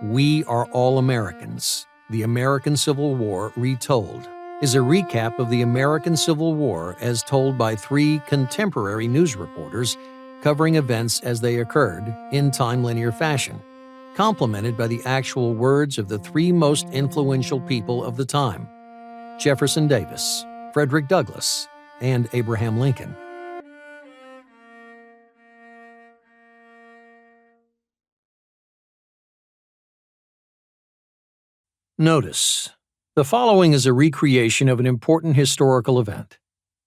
We Are All Americans, The American Civil War Retold, is a recap of the American Civil War as told by three contemporary news reporters covering events as they occurred in time-linear fashion, complemented by the actual words of the three most influential people of the time: Jefferson Davis, Frederick Douglass, and Abraham Lincoln. Notice: the following is a recreation of an important historical event.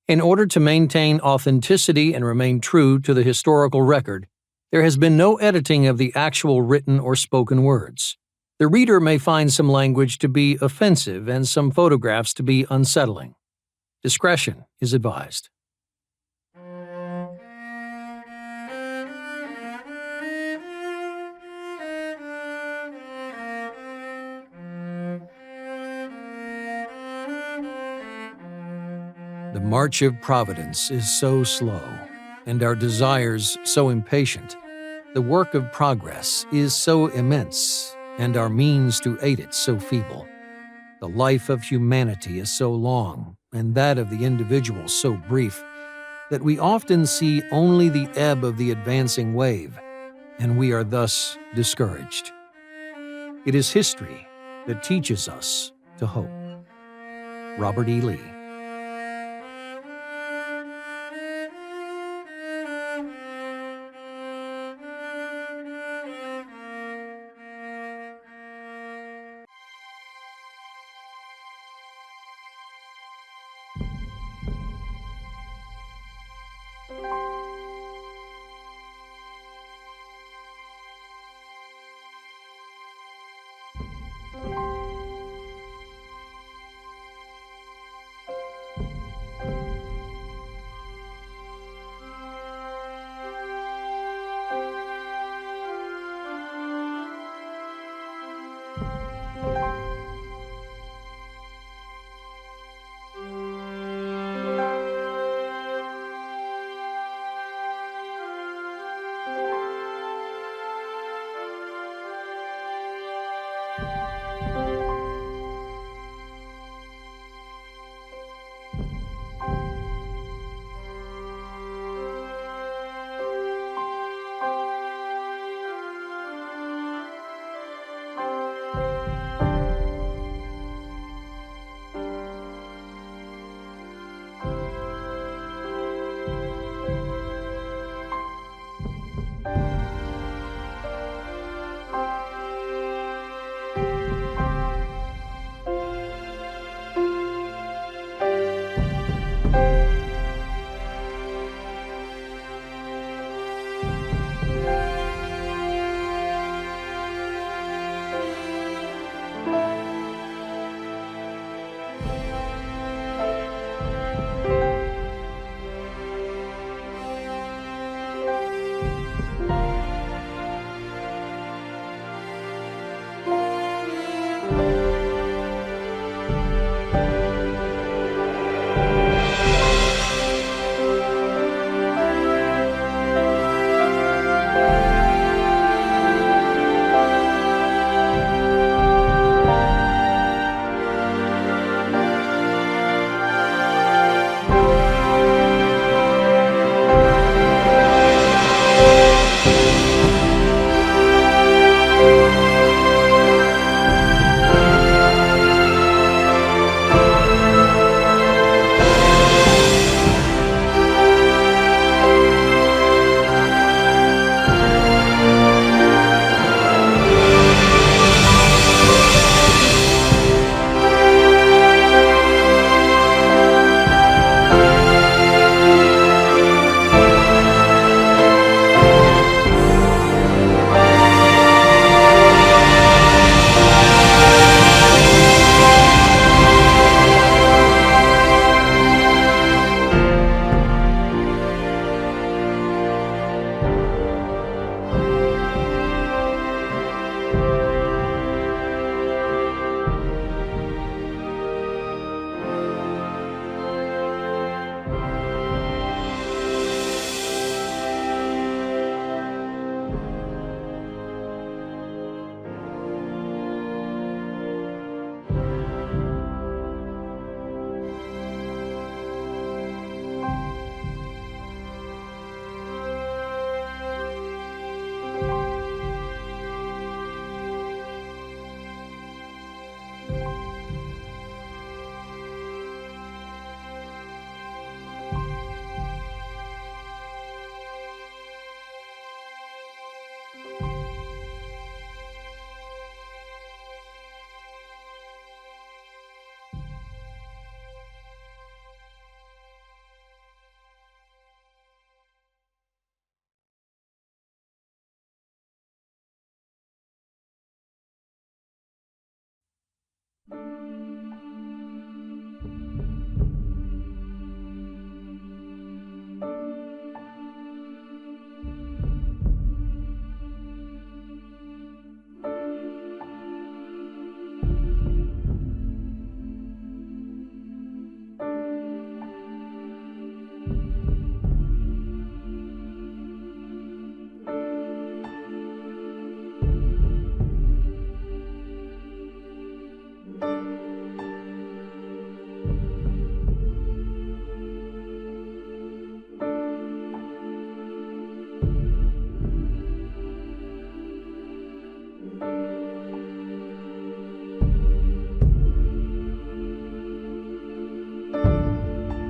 In order to maintain authenticity and remain true to the historical record, there has been no editing of the actual written or spoken words. The reader may find some language to be offensive and some photographs to be unsettling. Discretion is advised. The march of Providence is so slow, and our desires so impatient. The work of progress is so immense, and our means to aid it so feeble. The life of humanity is so long, and that of the individual so brief, that we often see only the ebb of the advancing wave, and we are thus discouraged. It is history that teaches us to hope. Robert E. Lee.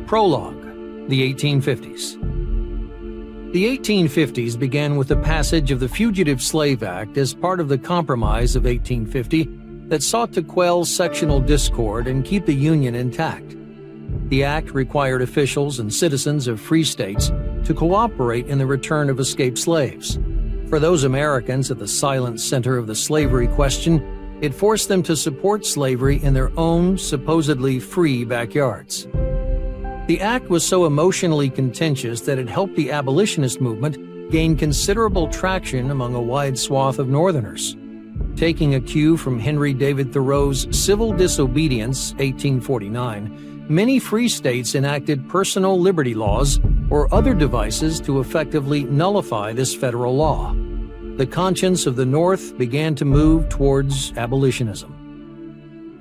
Prologue, the 1850s. The 1850s began with the passage of the Fugitive Slave Act as part of the Compromise of 1850 that sought to quell sectional discord and keep the Union intact. The act required officials and citizens of free states to cooperate in the return of escaped slaves. For those Americans at the silent center of the slavery question, it forced them to support slavery in their own supposedly free backyards. The act was so emotionally contentious that it helped the abolitionist movement gain considerable traction among a wide swath of Northerners. Taking a cue from Henry David Thoreau's Civil Disobedience, 1849, many free states enacted personal liberty laws or other devices to effectively nullify this federal law. The conscience of the North began to move towards abolitionism.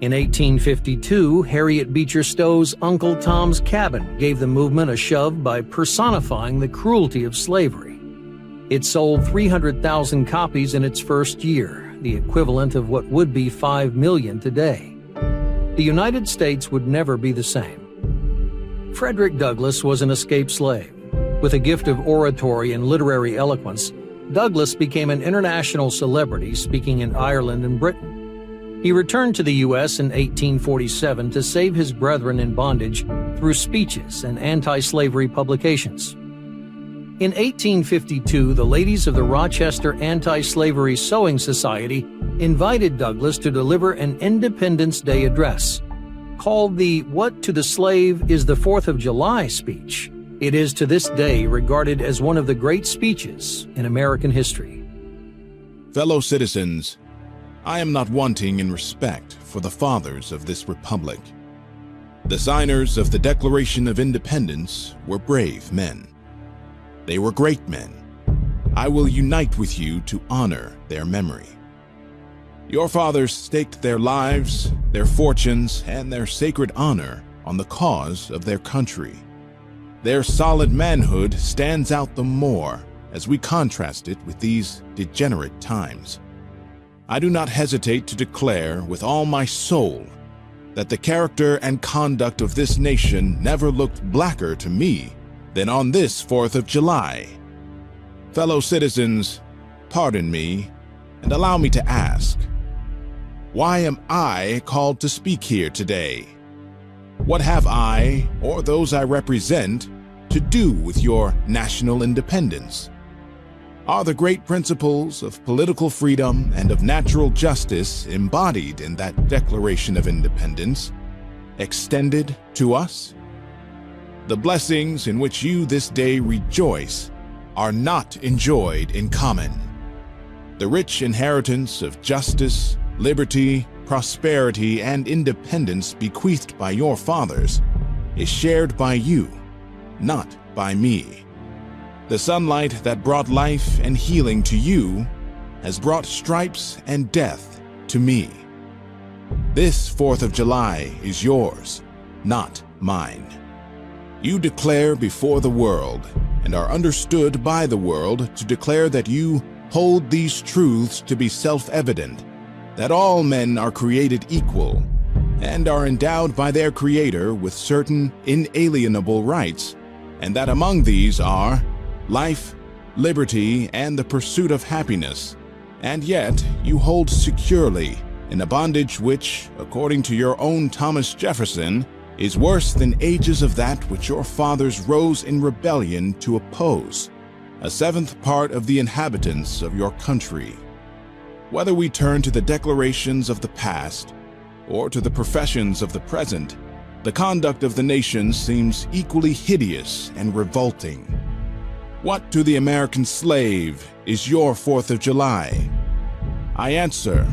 In 1852, Harriet Beecher Stowe's Uncle Tom's Cabin gave the movement a shove by personifying the cruelty of slavery. It sold 300,000 copies in its first year, the equivalent of what would be 5 million today. The United States would never be the same. Frederick Douglass was an escaped slave. With a gift of oratory and literary eloquence, Douglass became an international celebrity speaking in Ireland and Britain. He returned to the U.S. in 1847 to save his brethren in bondage through speeches and anti-slavery publications. In 1852, the ladies of the Rochester Anti-Slavery Sewing Society invited Douglass to deliver an Independence Day address. Called the "What to the Slave is the 4th of July" speech, it is to this day regarded as one of the great speeches in American history. Fellow citizens, I am not wanting in respect for the fathers of this republic. The signers of the Declaration of Independence were brave men. They were great men. I will unite with you to honor their memory. Your fathers staked their lives, their fortunes, and their sacred honor on the cause of their country. Their solid manhood stands out the more as we contrast it with these degenerate times. I do not hesitate to declare with all my soul that the character and conduct of this nation never looked blacker to me than on this 4th of July. Fellow citizens, pardon me and allow me to ask, why am I called to speak here today? What have I, or those I represent, to do with your national independence? Are the great principles of political freedom and of natural justice embodied in that Declaration of Independence extended to us? The blessings in which you this day rejoice are not enjoyed in common. The rich inheritance of justice, liberty, prosperity, and independence bequeathed by your fathers is shared by you, not by me. The sunlight that brought life and healing to you has brought stripes and death to me. This 4th of July is yours, not mine. You declare before the world and are understood by the world to declare that you hold these truths to be self-evident, that all men are created equal and are endowed by their Creator with certain inalienable rights, and that among these are life, liberty, and the pursuit of happiness, and yet you hold securely in a bondage which, according to your own Thomas Jefferson, is worse than ages of that which your fathers rose in rebellion to oppose, a seventh part of the inhabitants of your country. Whether we turn to the declarations of the past or to the professions of the present, the conduct of the nation seems equally hideous and revolting. What to the American slave is your 4th of July? I answer,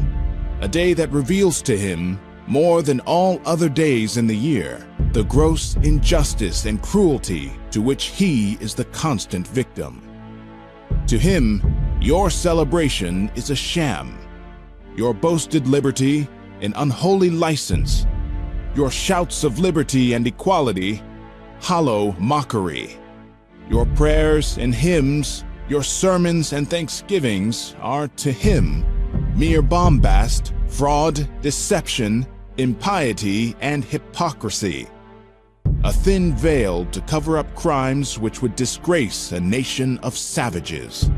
a day that reveals to him, more than all other days in the year, the gross injustice and cruelty to which he is the constant victim. To him, your celebration is a sham, your boasted liberty an unholy license, your shouts of liberty and equality hollow mockery. Your prayers and hymns, your sermons and thanksgivings are to him mere bombast, fraud, deception, impiety, and hypocrisy. A thin veil to cover up crimes which would disgrace a nation of savages.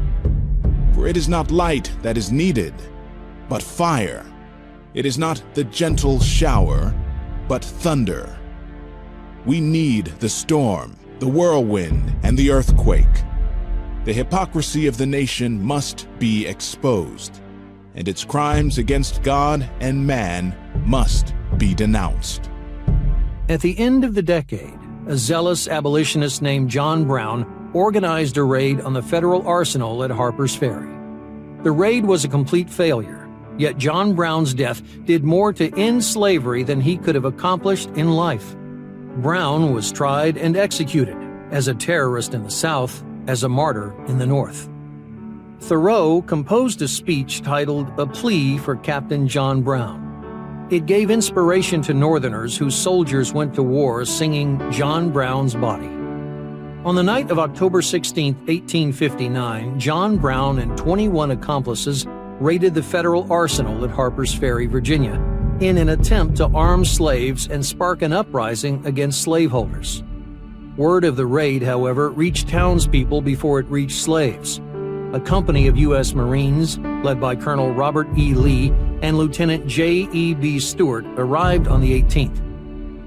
For it is not light that is needed, but fire. It is not the gentle shower, but thunder. We need the storm, the whirlwind, and the earthquake. The hypocrisy of the nation must be exposed, and its crimes against God and man must be denounced. At the end of the decade, a zealous abolitionist named John Brown organized a raid on the federal arsenal at Harper's Ferry. The raid was a complete failure, yet John Brown's death did more to end slavery than he could have accomplished in life. Brown was tried and executed, as a terrorist in the South, as a martyr in the North. Thoreau composed a speech titled A Plea for Captain John Brown. It gave inspiration to Northerners whose soldiers went to war singing John Brown's Body. On the night of October 16, 1859, John Brown and 21 accomplices raided the federal arsenal at Harper's Ferry, Virginia, in an attempt to arm slaves and spark an uprising against slaveholders. Word of the raid, however, reached townspeople before it reached slaves. A company of U.S. Marines, led by Colonel Robert E. Lee and Lieutenant J.E.B. Stewart, arrived on the 18th.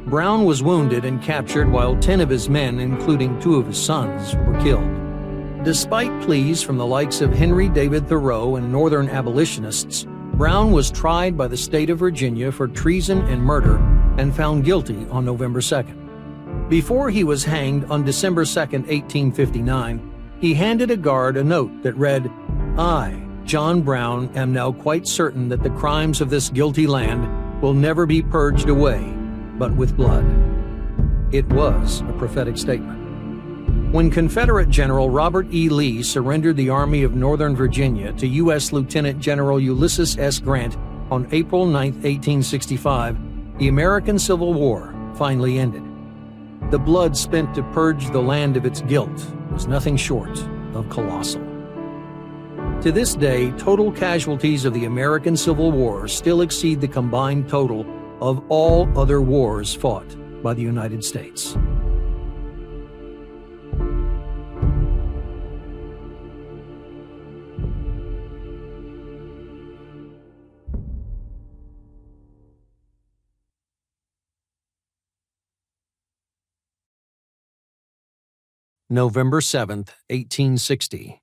Brown was wounded and captured while 10 of his men, including 2 of his sons, were killed. Despite pleas from the likes of Henry David Thoreau and Northern abolitionists, Brown was tried by the state of Virginia for treason and murder and found guilty on November 2nd. Before he was hanged on December 2nd, 1859, he handed a guard a note that read, I, John Brown, am now quite certain that the crimes of this guilty land will never be purged away, but with blood. It was a prophetic statement. When Confederate General Robert E. Lee surrendered the Army of Northern Virginia to U.S. Lieutenant General Ulysses S. Grant on April 9, 1865, the American Civil War finally ended. The blood spent to purge the land of its guilt was nothing short of colossal. To this day, total casualties of the American Civil War still exceed the combined total of all other wars fought by the United States. November 7, 1860.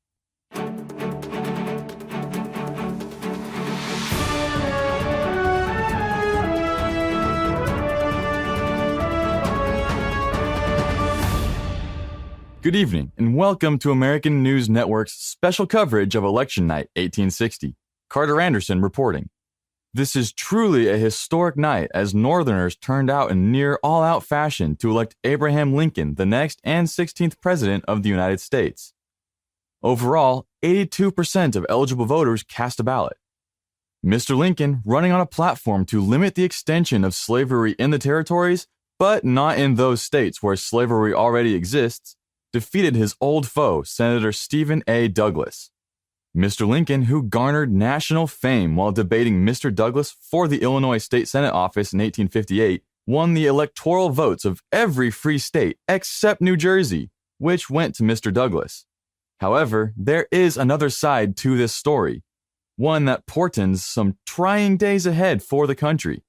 Good evening, and welcome to American News Network's special coverage of Election Night 1860. Carter Anderson reporting. This is truly a historic night as Northerners turned out in near all-out fashion to elect Abraham Lincoln the next and 16th President of the United States. Overall, 82% of eligible voters cast a ballot. Mr. Lincoln, running on a platform to limit the extension of slavery in the territories, but not in those states where slavery already exists, defeated his old foe, Senator Stephen A. Douglas. Mr. Lincoln, who garnered national fame while debating Mr. Douglas for the Illinois State Senate office in 1858, won the electoral votes of every free state except New Jersey, which went to Mr. Douglas. However, there is another side to this story, one that portends some trying days ahead for the country.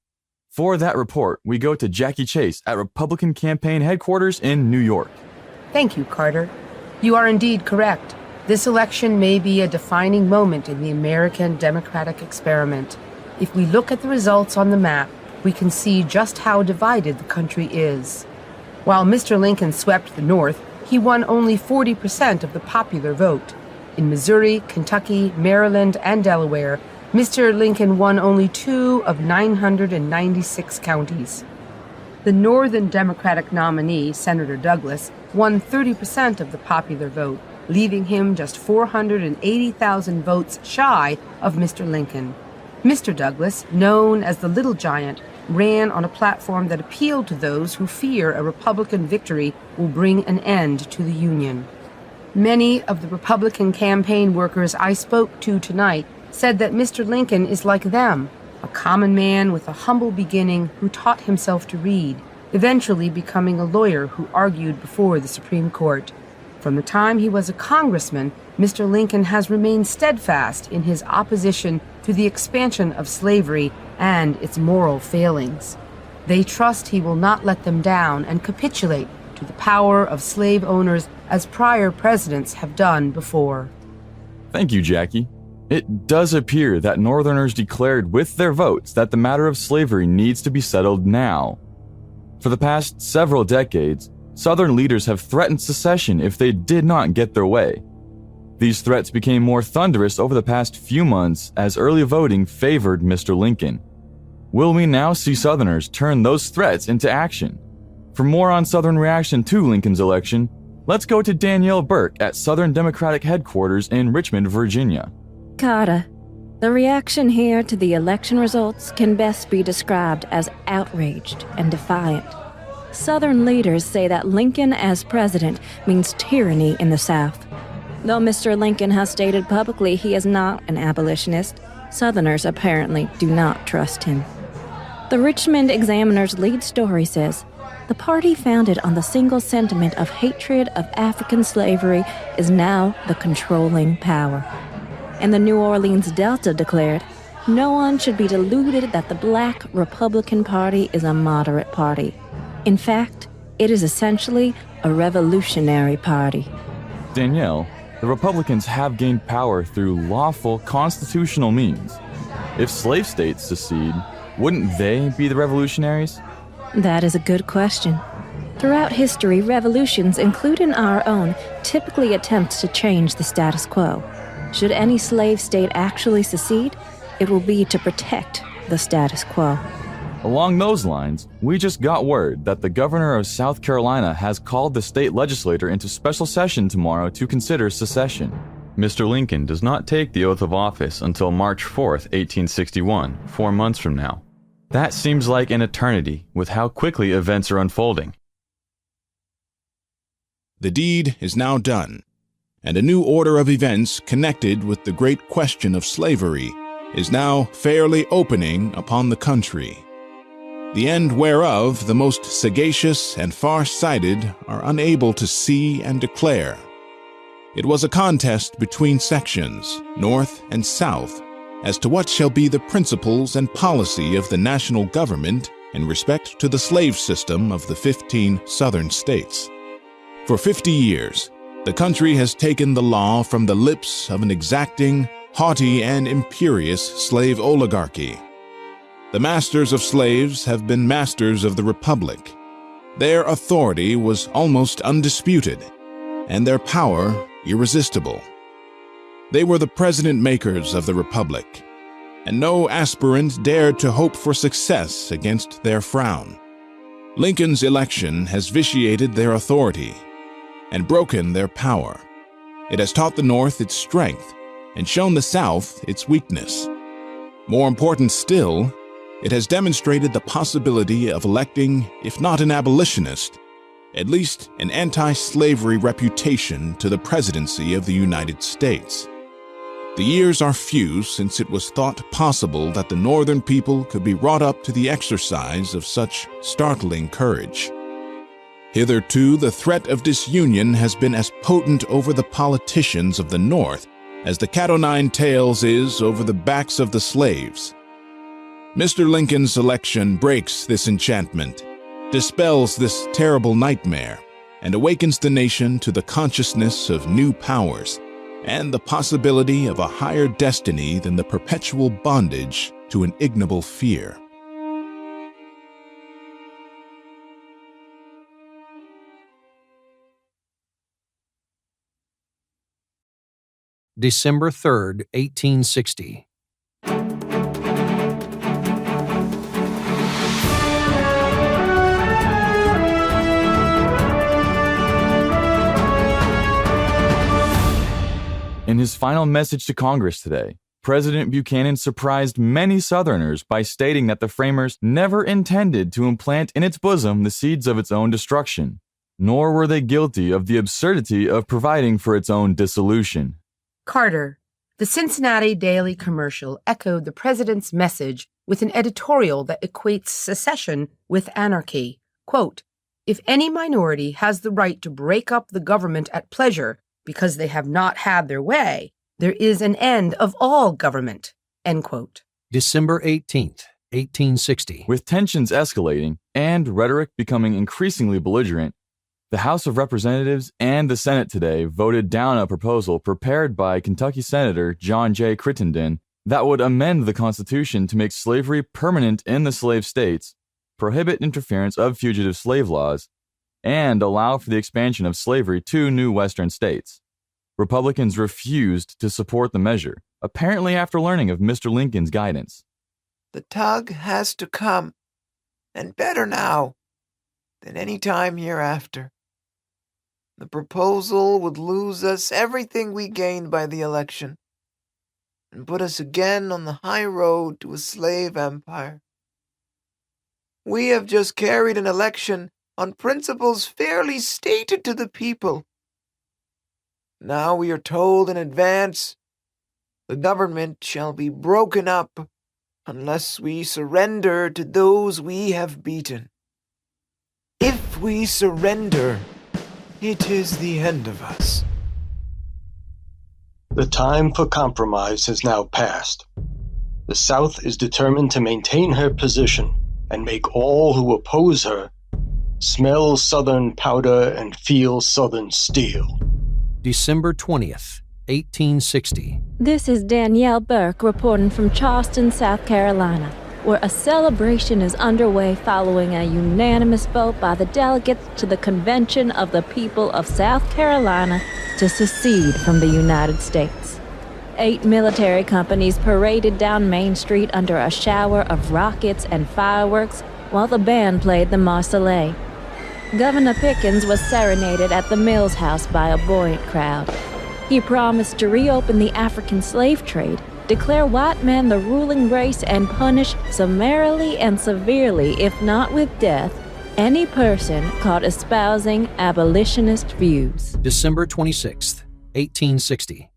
For that report, we go to Jackie Chase at Republican campaign headquarters in New York. Thank you, Carter. You are indeed correct. This election may be a defining moment in the American democratic experiment. If we look at the results on the map, we can see just how divided the country is. While Mr. Lincoln swept the North, he won only 40% of the popular vote. In Missouri, Kentucky, Maryland, and Delaware, Mr. Lincoln won only 2 of 996 counties. The Northern Democratic nominee, Senator Douglas, won 30% of the popular vote, leaving him just 480,000 votes shy of Mr. Lincoln. Mr. Douglas, known as the Little Giant, ran on a platform that appealed to those who fear a Republican victory will bring an end to the Union. Many of the Republican campaign workers I spoke to tonight said that Mr. Lincoln is like them, a common man with a humble beginning who taught himself to read, eventually becoming a lawyer who argued before the Supreme Court. From the time he was a congressman, Mr. Lincoln has remained steadfast in his opposition to the expansion of slavery and its moral failings. They trust he will not let them down and capitulate to the power of slave owners as prior presidents have done before. Thank you, Jackie. It does appear that Northerners declared with their votes that the matter of slavery needs to be settled now. For the past several decades, Southern leaders have threatened secession if they did not get their way. These threats became more thunderous over the past few months as early voting favored Mr. Lincoln. Will we now see Southerners turn those threats into action? For more on Southern reaction to Lincoln's election, let's go to Danielle Burke at Southern Democratic headquarters in Richmond, Virginia. Carter, the reaction here to the election results can best be described as outraged and defiant. Southern leaders say that Lincoln as president means tyranny in the South. Though Mr. Lincoln has stated publicly he is not an abolitionist, Southerners apparently do not trust him. The Richmond Examiner's lead story says, the party founded on the single sentiment of hatred of African slavery is now the controlling power. And the New Orleans Delta declared, no one should be deluded that the Black Republican Party is a moderate party. In fact, it is essentially a revolutionary party. Danielle, the Republicans have gained power through lawful constitutional means. If slave states secede, wouldn't they be the revolutionaries? That is a good question. Throughout history, revolutions, including our own, typically attempt to change the status quo. Should any slave state actually secede, it will be to protect the status quo. Along those lines, we just got word that the governor of South Carolina has called the state legislature into special session tomorrow to consider secession. Mr. Lincoln does not take the oath of office until March 4th, 1861, 4 months from now. That seems like an eternity with how quickly events are unfolding. The deed is now done, and a new order of events connected with the great question of slavery is now fairly opening upon the country, the end whereof the most sagacious and far-sighted are unable to see and declare. It was a contest between sections, North and South, as to what shall be the principles and policy of the national government in respect to the slave system of the 15 Southern states. For 50 years, the country has taken the law from the lips of an exacting, haughty, and imperious slave oligarchy. The masters of slaves have been masters of the Republic. Their authority was almost undisputed, and their power irresistible. They were the president-makers of the Republic, and no aspirant dared to hope for success against their frown. Lincoln's election has vitiated their authority and broken their power. It has taught the North its strength and shown the South its weakness. More important still, it has demonstrated the possibility of electing, if not an abolitionist, at least an anti-slavery reputation to the presidency of the United States. The years are few since it was thought possible that the Northern people could be wrought up to the exercise of such startling courage. Hitherto, the threat of disunion has been as potent over the politicians of the North as the cat o' nine tails is over the backs of the slaves. Mr. Lincoln's election breaks this enchantment, dispels this terrible nightmare, and awakens the nation to the consciousness of new powers and the possibility of a higher destiny than the perpetual bondage to an ignoble fear. December 3rd, 1860. In his final message to Congress today, President Buchanan surprised many Southerners by stating that the framers never intended to implant in its bosom the seeds of its own destruction, nor were they guilty of the absurdity of providing for its own dissolution. Carter, the Cincinnati Daily Commercial echoed the president's message with an editorial that equates secession with anarchy. Quote, "If any minority has the right to break up the government at pleasure because they have not had their way, there is an end of all government." End quote. December 18th, 1860. With tensions escalating and rhetoric becoming increasingly belligerent, the House of Representatives and the Senate today voted down a proposal prepared by Kentucky Senator John J. Crittenden that would amend the Constitution to make slavery permanent in the slave states, prohibit interference of fugitive slave laws, and allow for the expansion of slavery to new Western states. Republicans refused to support the measure, apparently after learning of Mr. Lincoln's guidance. The tug has to come, and better now than any time hereafter. The proposal would lose us everything we gained by the election, and put us again on the high road to a slave empire. We have just carried an election on principles fairly stated to the people. Now we are told in advance the government shall be broken up unless we surrender to those we have beaten. If we surrender, it is the end of us. The time for compromise has now passed. The South is determined to maintain her position and make all who oppose her smell Southern powder and feel Southern steel. December 20th, 1860. This is Danielle Burke reporting from Charleston, South Carolina, where a celebration is underway following a unanimous vote by the delegates to the Convention of the People of South Carolina to secede from the United States. 8 military companies paraded down Main Street under a shower of rockets and fireworks while the band played the Marseillaise. Governor Pickens was serenaded at the Mills House by a buoyant crowd. He promised to reopen the African slave trade, declare white men the ruling race, and punish summarily and severely, if not with death, any person caught espousing abolitionist views. December 26th, 1860.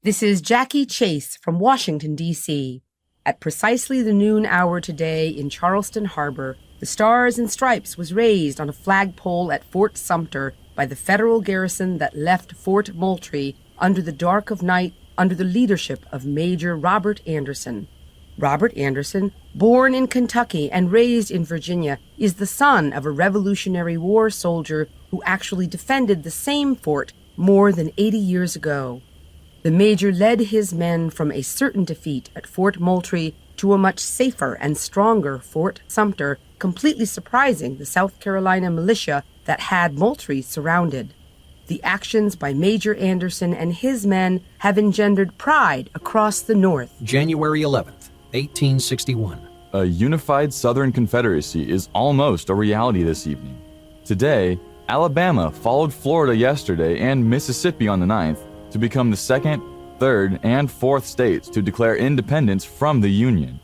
This is Jackie Chase from Washington, D.C. At precisely the noon hour today in Charleston Harbor, the Stars and Stripes was raised on a flagpole at Fort Sumter by the federal garrison that left Fort Moultrie under the dark of night under the leadership of Major Robert Anderson. Robert Anderson, born in Kentucky and raised in Virginia, is the son of a Revolutionary War soldier who actually defended the same fort more than 80 years ago. The major led his men from a certain defeat at Fort Moultrie to a much safer and stronger Fort Sumter, completely surprising the South Carolina militia that had Moultrie surrounded. The actions by Major Anderson and his men have engendered pride across the North. January 11th, 1861. A unified Southern Confederacy is almost a reality this evening. Today, Alabama followed Florida yesterday and Mississippi on the 9th to become the second, third, and fourth states to declare independence from the Union.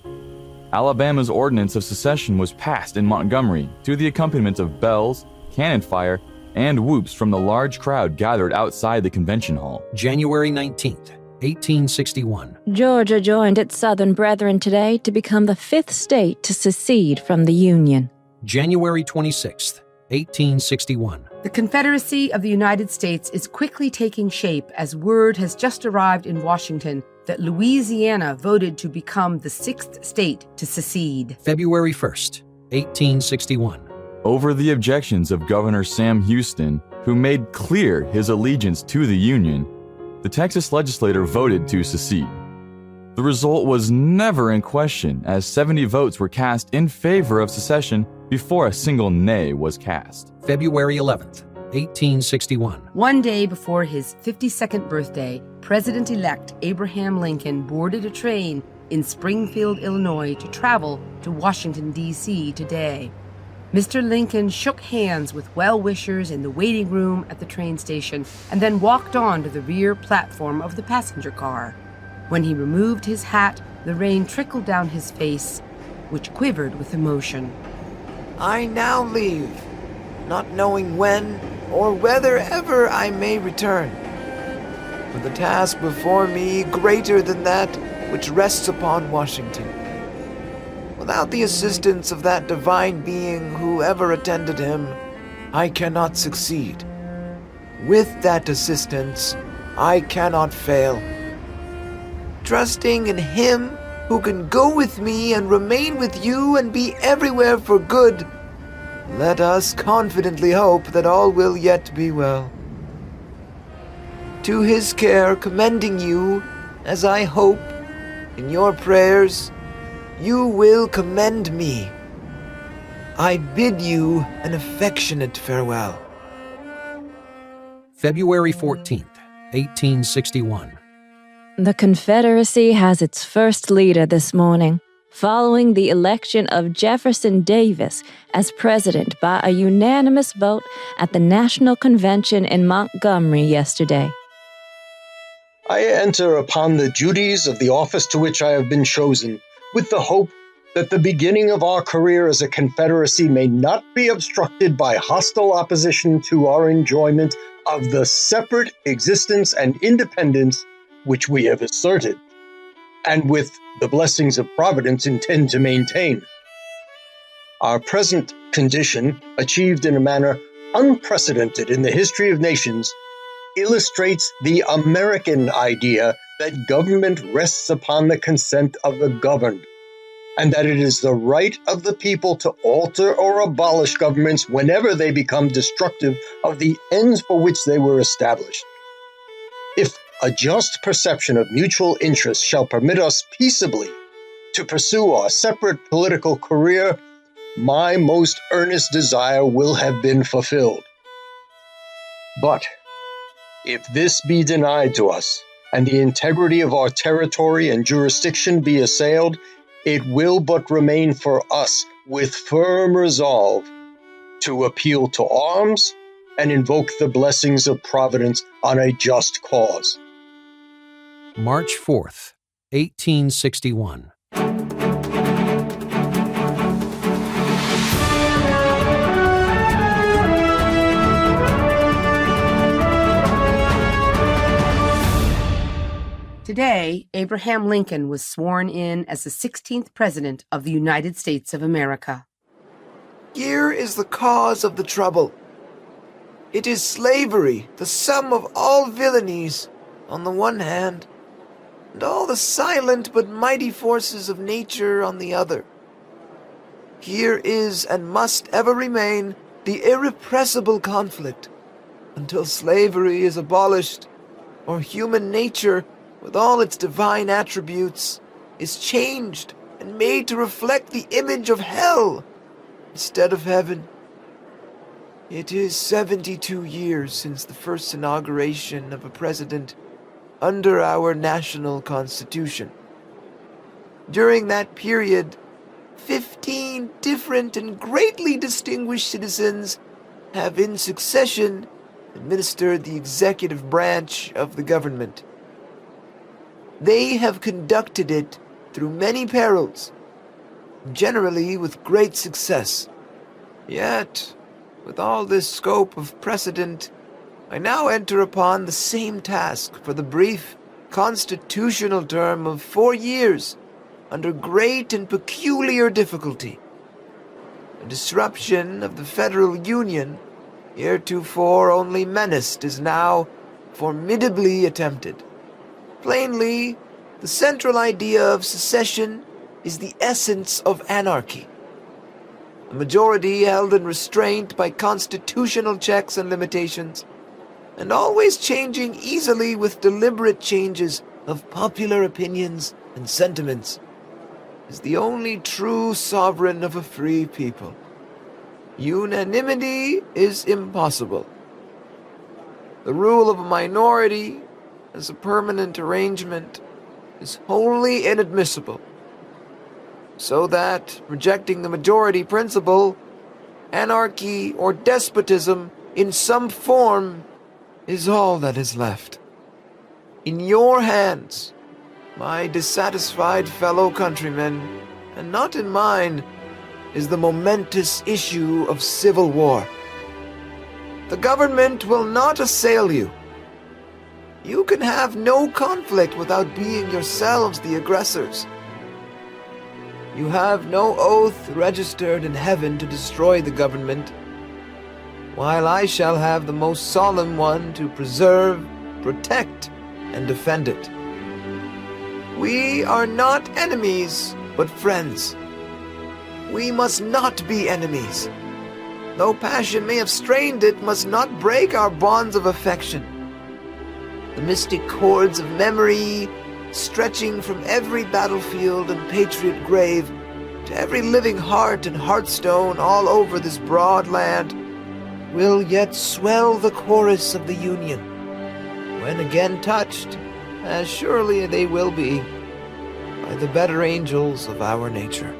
Alabama's Ordinance of Secession was passed in Montgomery to the accompaniment of bells, cannon fire, and whoops from the large crowd gathered outside the convention hall. January 19th, 1861. Georgia joined its Southern brethren today to become the 5th state to secede from the Union. January 26th, 1861. The Confederacy of the United States is quickly taking shape as word has just arrived in Washington that Louisiana voted to become the sixth state to secede. February 1st, 1861. Over the objections of Governor Sam Houston, who made clear his allegiance to the Union, the Texas legislature voted to secede. The result was never in question, as 70 votes were cast in favor of secession before a single nay was cast. February 11th, 1861. One day before his 52nd birthday, President-elect Abraham Lincoln boarded a train in Springfield, Illinois, to travel to Washington, D.C. today. Mr. Lincoln shook hands with well-wishers in the waiting room at the train station and then walked on to the rear platform of the passenger car. When he removed his hat, the rain trickled down his face, which quivered with emotion. I now leave, not knowing when or whether ever I may return. For the task before me greater than that which rests upon Washington. Without the assistance of that divine being who ever attended him, I cannot succeed. With that assistance, I cannot fail. Trusting in him who can go with me and remain with you and be everywhere for good, let us confidently hope that all will yet be well. To his care commending you, as I hope, in your prayers, you will commend me. I bid you an affectionate farewell. February 14th, 1861. The Confederacy has its first leader this morning, following the election of Jefferson Davis as president by a unanimous vote at the National Convention in Montgomery yesterday. I enter upon the duties of the office to which I have been chosen, with the hope that the beginning of our career as a Confederacy may not be obstructed by hostile opposition to our enjoyment of the separate existence and independence which we have asserted, and with the blessings of Providence intend to maintain. Our present condition, achieved in a manner unprecedented in the history of nations, illustrates the American idea that government rests upon the consent of the governed, and that it is the right of the people to alter or abolish governments whenever they become destructive of the ends for which they were established. If a just perception of mutual interest shall permit us peaceably to pursue our separate political career, my most earnest desire will have been fulfilled. But if this be denied to us, and the integrity of our territory and jurisdiction be assailed, it will but remain for us, with firm resolve, to appeal to arms and invoke the blessings of Providence on a just cause. March 4th, 1861. Today, Abraham Lincoln was sworn in as the 16th President of the United States of America. Here is the cause of the trouble. It is slavery, the sum of all villainies, on the one hand, and all the silent but mighty forces of nature on the other. Here is and must ever remain the irrepressible conflict, until slavery is abolished, or human nature, with all its divine attributes, is changed and made to reflect the image of hell instead of heaven. It is 72 years since the first inauguration of a president under our national constitution. During that period, 15 different and greatly distinguished citizens have in succession administered the executive branch of the government. They have conducted it through many perils, generally with great success. Yet, with all this scope of precedent, I now enter upon the same task for the brief constitutional term of 4 years, under great and peculiar difficulty. A disruption of the federal union, heretofore only menaced, is now formidably attempted. Plainly, the central idea of secession is the essence of anarchy. A majority held in restraint by constitutional checks and limitations, and always changing easily with deliberate changes of popular opinions and sentiments, is the only true sovereign of a free people. Unanimity is impossible. The rule of a minority as a permanent arrangement is wholly inadmissible, so that, rejecting the majority principle, anarchy or despotism in some form is all that is left. In your hands, my dissatisfied fellow countrymen, and not in mine, is the momentous issue of civil war. The government will not assail you. You can have no conflict without being yourselves the aggressors. You have no oath registered in heaven to destroy the government, while I shall have the most solemn one to preserve, protect, and defend it. We are not enemies, but friends. We must not be enemies. Though passion may have strained it, must not break our bonds of affection. The mystic cords of memory, stretching from every battlefield and patriot grave to every living heart and hearthstone all over this broad land, will yet swell the chorus of the Union, when again touched, as surely they will be, by the better angels of our nature.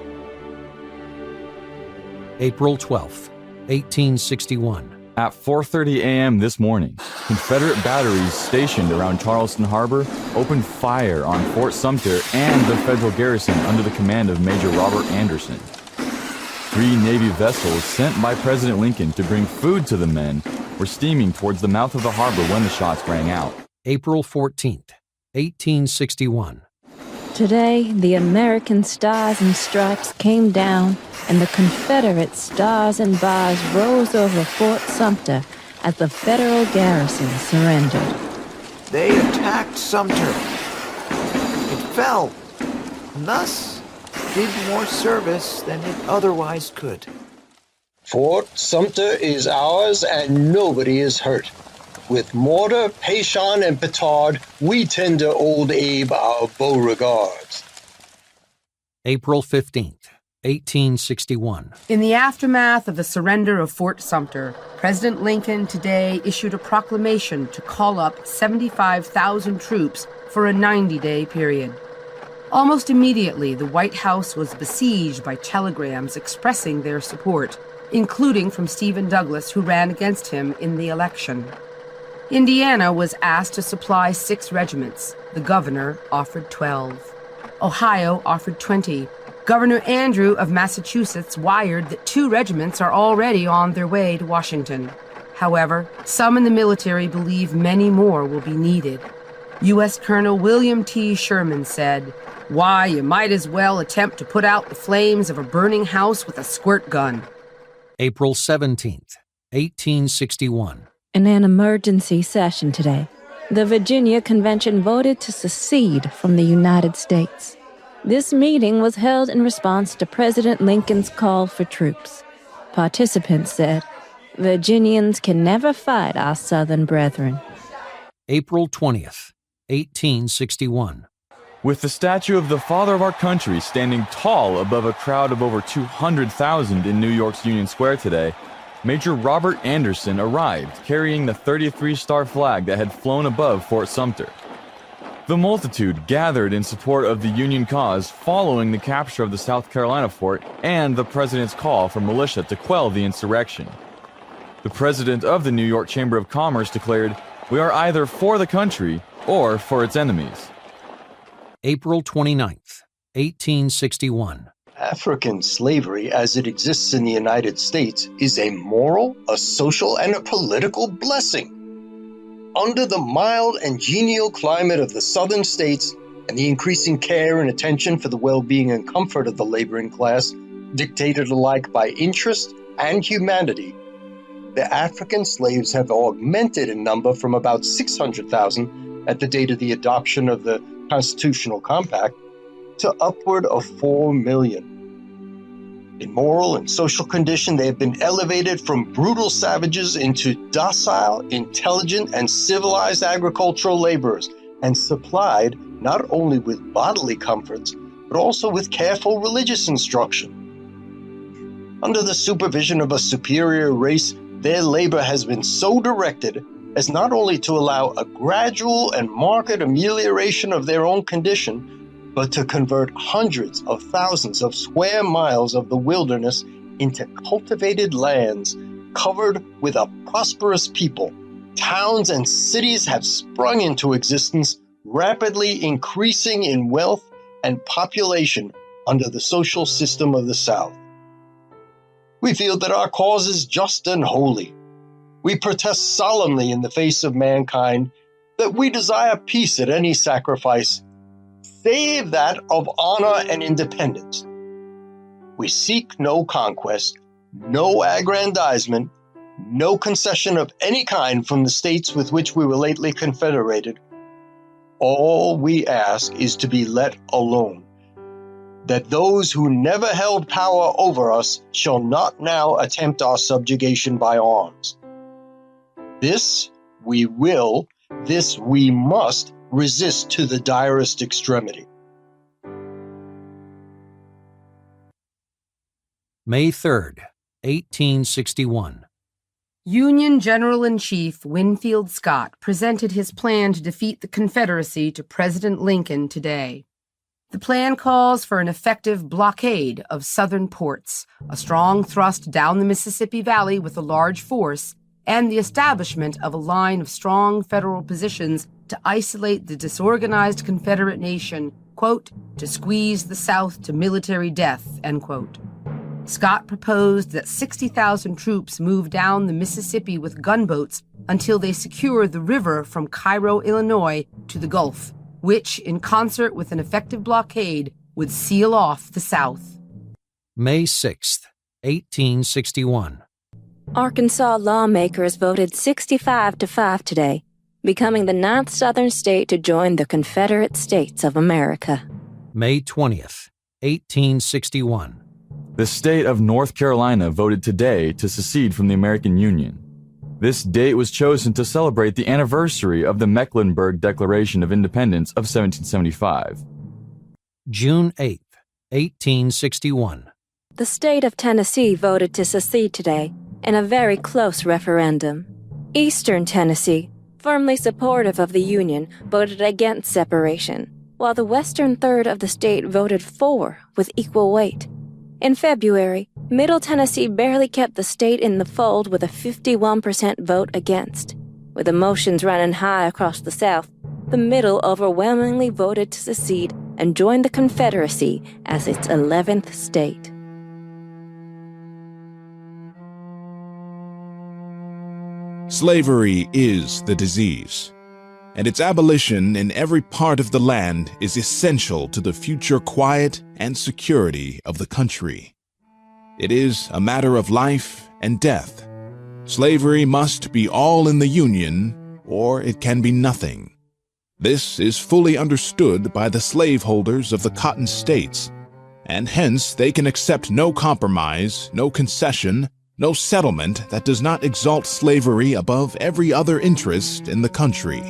April 12th, 1861. At 4:30 a.m. this morning, Confederate batteries stationed around Charleston Harbor opened fire on Fort Sumter and the federal garrison under the command of Major Robert Anderson. 3 Navy vessels sent by President Lincoln to bring food to the men were steaming towards the mouth of the harbor when the shots rang out. April 14th, 1861. Today, the American Stars and Stripes came down, and the Confederate Stars and Bars rose over Fort Sumter as the federal garrison surrendered. They attacked Sumter. It fell, and thus did more service than it otherwise could. Fort Sumter is ours and nobody is hurt. With mortar, paishon, and petard, we tender old Abe our Beauregards. April 15th, 1861. In the aftermath of the surrender of Fort Sumter, President Lincoln today issued a proclamation to call up 75,000 troops for a 90-day period. Almost immediately, the White House was besieged by telegrams expressing their support, including from Stephen Douglas, who ran against him in the election. Indiana was asked to supply 6 regiments. The governor offered 12. Ohio offered 20. Governor Andrew of Massachusetts wired that 2 regiments are already on their way to Washington. However, some in the military believe many more will be needed. U.S. Colonel William T. Sherman said, "Why, you might as well attempt to put out the flames of a burning house with a squirt gun." April 17th, 1861. In an emergency session today, the Virginia Convention voted to secede from the United States. This meeting was held in response to President Lincoln's call for troops. Participants said, "Virginians can never fight our Southern brethren." April 20th, 1861. With the statue of the father of our country standing tall above a crowd of over 200,000 in New York's Union Square today, Major Robert Anderson arrived carrying the 33-star flag that had flown above Fort Sumter. The multitude gathered in support of the Union cause following the capture of the South Carolina fort and the president's call for militia to quell the insurrection. The president of the New York Chamber of Commerce declared, "We are either for the country or for its enemies." April 29th, 1861. African slavery as it exists in the United States is a moral, a social, and a political blessing. Under the mild and genial climate of the southern states and the increasing care and attention for the well-being and comfort of the laboring class, Dictated alike by interest and humanity, the African slaves have augmented in number from about 600,000 at the date of the adoption of the Constitutional Compact to upward of 4 million. In moral and social condition, they have been elevated from brutal savages into docile, intelligent, and civilized agricultural laborers, and supplied not only with bodily comforts, but also with careful religious instruction. Under the supervision of a superior race, their labor has been so directed as not only to allow a gradual and marked amelioration of their own condition, but to convert hundreds of thousands of square miles of the wilderness into cultivated lands covered with a prosperous people. Towns and cities have sprung into existence, rapidly increasing in wealth and population under the social system of the South. We feel that our cause is just and holy. We protest solemnly in the face of mankind that we desire peace at any sacrifice, save that of honor and independence. We seek no conquest, no aggrandizement, no concession of any kind from the states with which we were lately confederated. All we ask is to be let alone, that those who never held power over us shall not now attempt our subjugation by arms. This we will, this we must resist to the direst extremity. May 3rd, 1861. Union General-in-Chief Winfield Scott presented his plan to defeat the Confederacy to President Lincoln today. The plan calls for an effective blockade of southern ports, a strong thrust down the Mississippi Valley with a large force, and the establishment of a line of strong federal positions to isolate the disorganized Confederate nation, quote, to squeeze the South to military death, end quote. Scott proposed that 60,000 troops move down the Mississippi with gunboats until they secure the river from Cairo, Illinois, to the Gulf, which, in concert with an effective blockade, would seal off the South. May 6th, 1861. Arkansas lawmakers voted 65-5 today, becoming the 9th Southern state to join the Confederate States of America. May 20th, 1861. The state of North Carolina voted today to secede from the American Union. This date was chosen to celebrate the anniversary of the Mecklenburg Declaration of Independence of 1775. June 8th, 1861. The state of Tennessee voted to secede today in a very close referendum. Eastern Tennessee, firmly supportive of the Union, voted against separation, while the western third of the state voted for with equal weight. In February, Middle Tennessee barely kept the state in the fold with a 51% vote against. With emotions running high across the South, the Middle overwhelmingly voted to secede and join the Confederacy as its 11th state. Slavery is the disease, and its abolition in every part of the land is essential to the future quiet and security of the country. It is a matter of life and death. Slavery must be all in the Union, or it can be nothing. This is fully understood by the slaveholders of the Cotton States, and hence they can accept no compromise, no concession, no settlement that does not exalt slavery above every other interest in the country.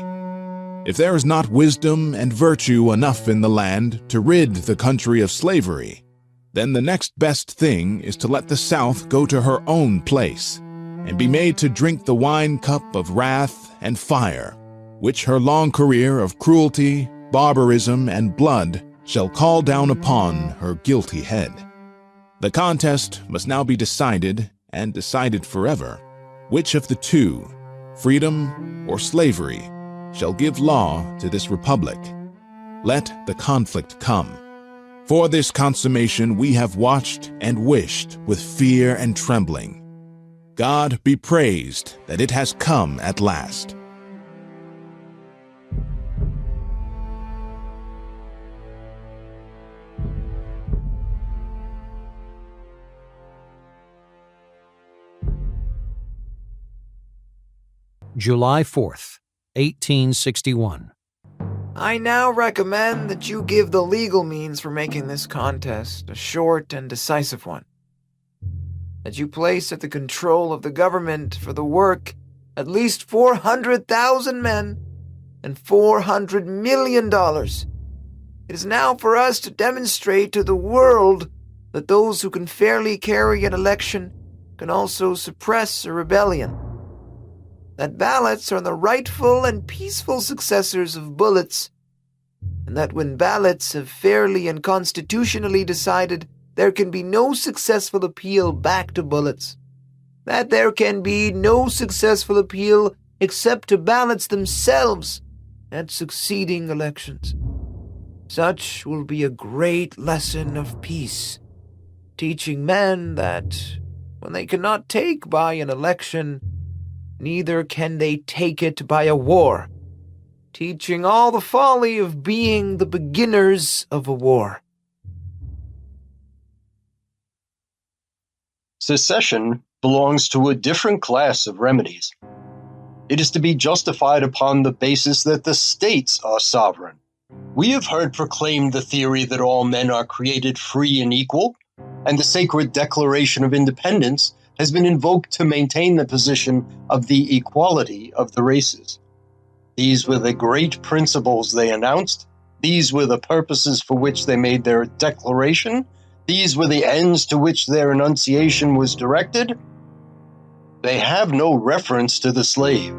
If there is not wisdom and virtue enough in the land to rid the country of slavery, then the next best thing is to let the South go to her own place and be made to drink the wine cup of wrath and fire, which her long career of cruelty, barbarism, and blood shall call down upon her guilty head. The contest must now be decided, and decided forever, which of the two, freedom or slavery, shall give law to this republic. Let the conflict come. For this consummation we have watched and wished with fear and trembling. God be praised that it has come at last. July 4th, 1861. I now recommend that you give the legal means for making this contest a short and decisive one. That you place at the control of the government for the work at least 400,000 men and $400 million. It is now for us to demonstrate to the world that those who can fairly carry an election can also suppress a rebellion. That ballots are the rightful and peaceful successors of bullets, and that when ballots have fairly and constitutionally decided there can be no successful appeal back to bullets, that there can be no successful appeal except to ballots themselves at succeeding elections. Such will be a great lesson of peace, teaching men that when they cannot take by an election, neither can they take it by a war, teaching all the folly of being the beginners of a war. Secession belongs to a different class of remedies. It is to be justified upon the basis that the states are sovereign. We have heard proclaimed the theory that all men are created free and equal, and the sacred Declaration of Independence has been invoked to maintain the position of the equality of the races. These were the great principles they announced. These were the purposes for which they made their declaration. These were the ends to which their enunciation was directed. They have no reference to the slave.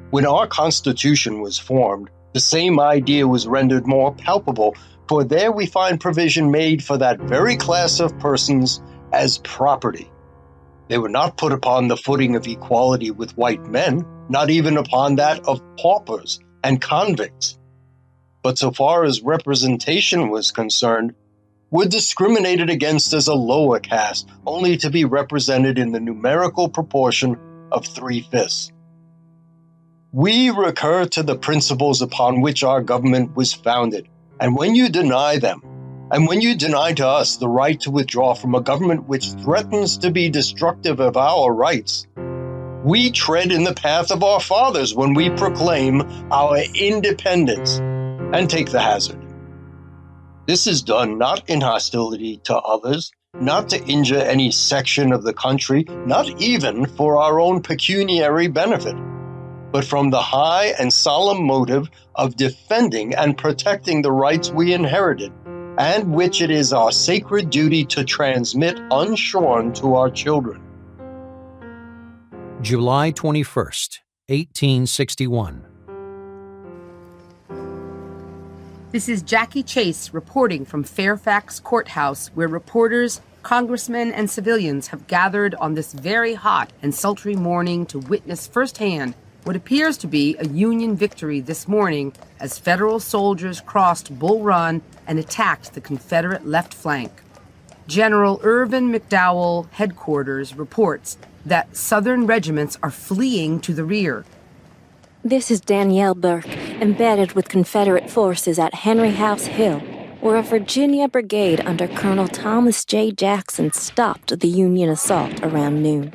When our Constitution was formed, the same idea was rendered more palpable, for there we find provision made for that very class of persons as property. They were not put upon the footing of equality with white men, not even upon that of paupers and convicts. But so far as representation was concerned, were discriminated against as a lower caste, only to be represented in the numerical proportion of 3/5. We recur to the principles upon which our government was founded, and when you deny them, and when you deny to us the right to withdraw from a government which threatens to be destructive of our rights, we tread in the path of our fathers when we proclaim our independence and take the hazard. This is done not in hostility to others, not to injure any section of the country, not even for our own pecuniary benefit, but from the high and solemn motive of defending and protecting the rights we inherited, and which it is our sacred duty to transmit unshorn to our children. July 21st, 1861. This is Jackie Chase reporting from Fairfax Courthouse, where reporters, congressmen, and civilians have gathered on this very hot and sultry morning to witness firsthand what appears to be a Union victory this morning as federal soldiers crossed Bull Run and attacked the Confederate left flank. General Irvin McDowell headquarters reports that Southern regiments are fleeing to the rear. This is Danielle Burke, embedded with Confederate forces at Henry House Hill, where a Virginia brigade under Colonel Thomas J. Jackson stopped the Union assault around noon.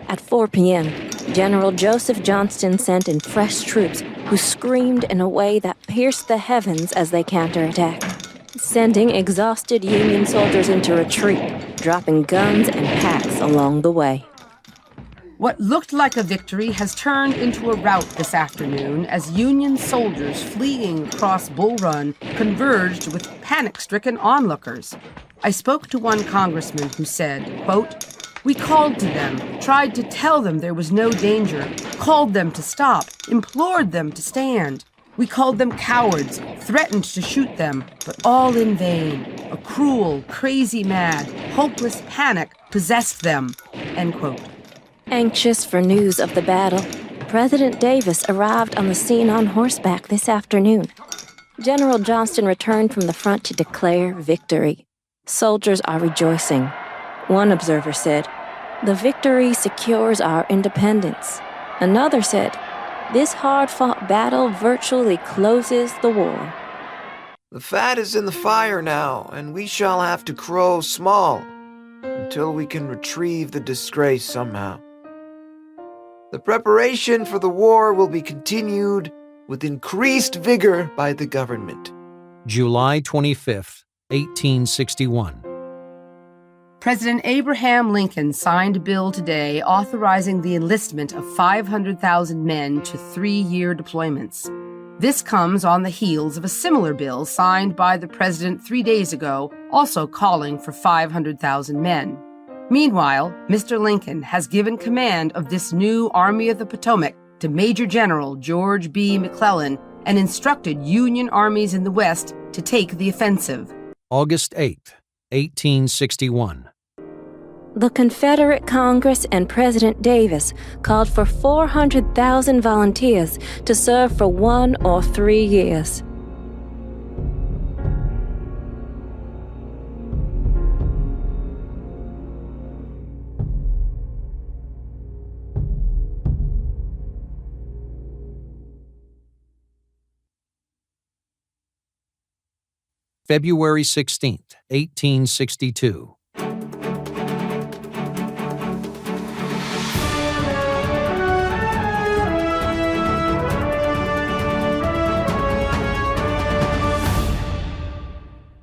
At 4 p.m., General Joseph Johnston sent in fresh troops who screamed in a way that pierced the heavens as they counterattacked, sending exhausted Union soldiers into retreat, dropping guns and packs along the way. What looked like a victory has turned into a rout this afternoon as Union soldiers fleeing across Bull Run converged with panic-stricken onlookers. I spoke to one congressman who said, quote, "We called to them, tried to tell them there was no danger, called them to stop, implored them to stand. We called them cowards, threatened to shoot them, but all in vain. A cruel, crazy, mad, hopeless panic possessed them." End quote. Anxious for news of the battle, President Davis arrived on the scene on horseback this afternoon. General Johnston returned from the front to declare victory. Soldiers are rejoicing. One observer said, "The victory secures our independence." Another said, "This hard-fought battle virtually closes the war." The fat is in the fire now, and we shall have to crow small until we can retrieve the disgrace somehow. The preparation for the war will be continued with increased vigor by the government. July 25th, 1861. President Abraham Lincoln signed a bill today authorizing the enlistment of 500,000 men to 3-year deployments. This comes on the heels of a similar bill signed by the president 3 days ago, also calling for 500,000 men. Meanwhile, Mr. Lincoln has given command of this new Army of the Potomac to Major General George B. McClellan and instructed Union armies in the West to take the offensive. August 8th, 1861. The Confederate Congress and President Davis called for 400,000 volunteers to serve for 1 or 3 years. February 16th, 1862.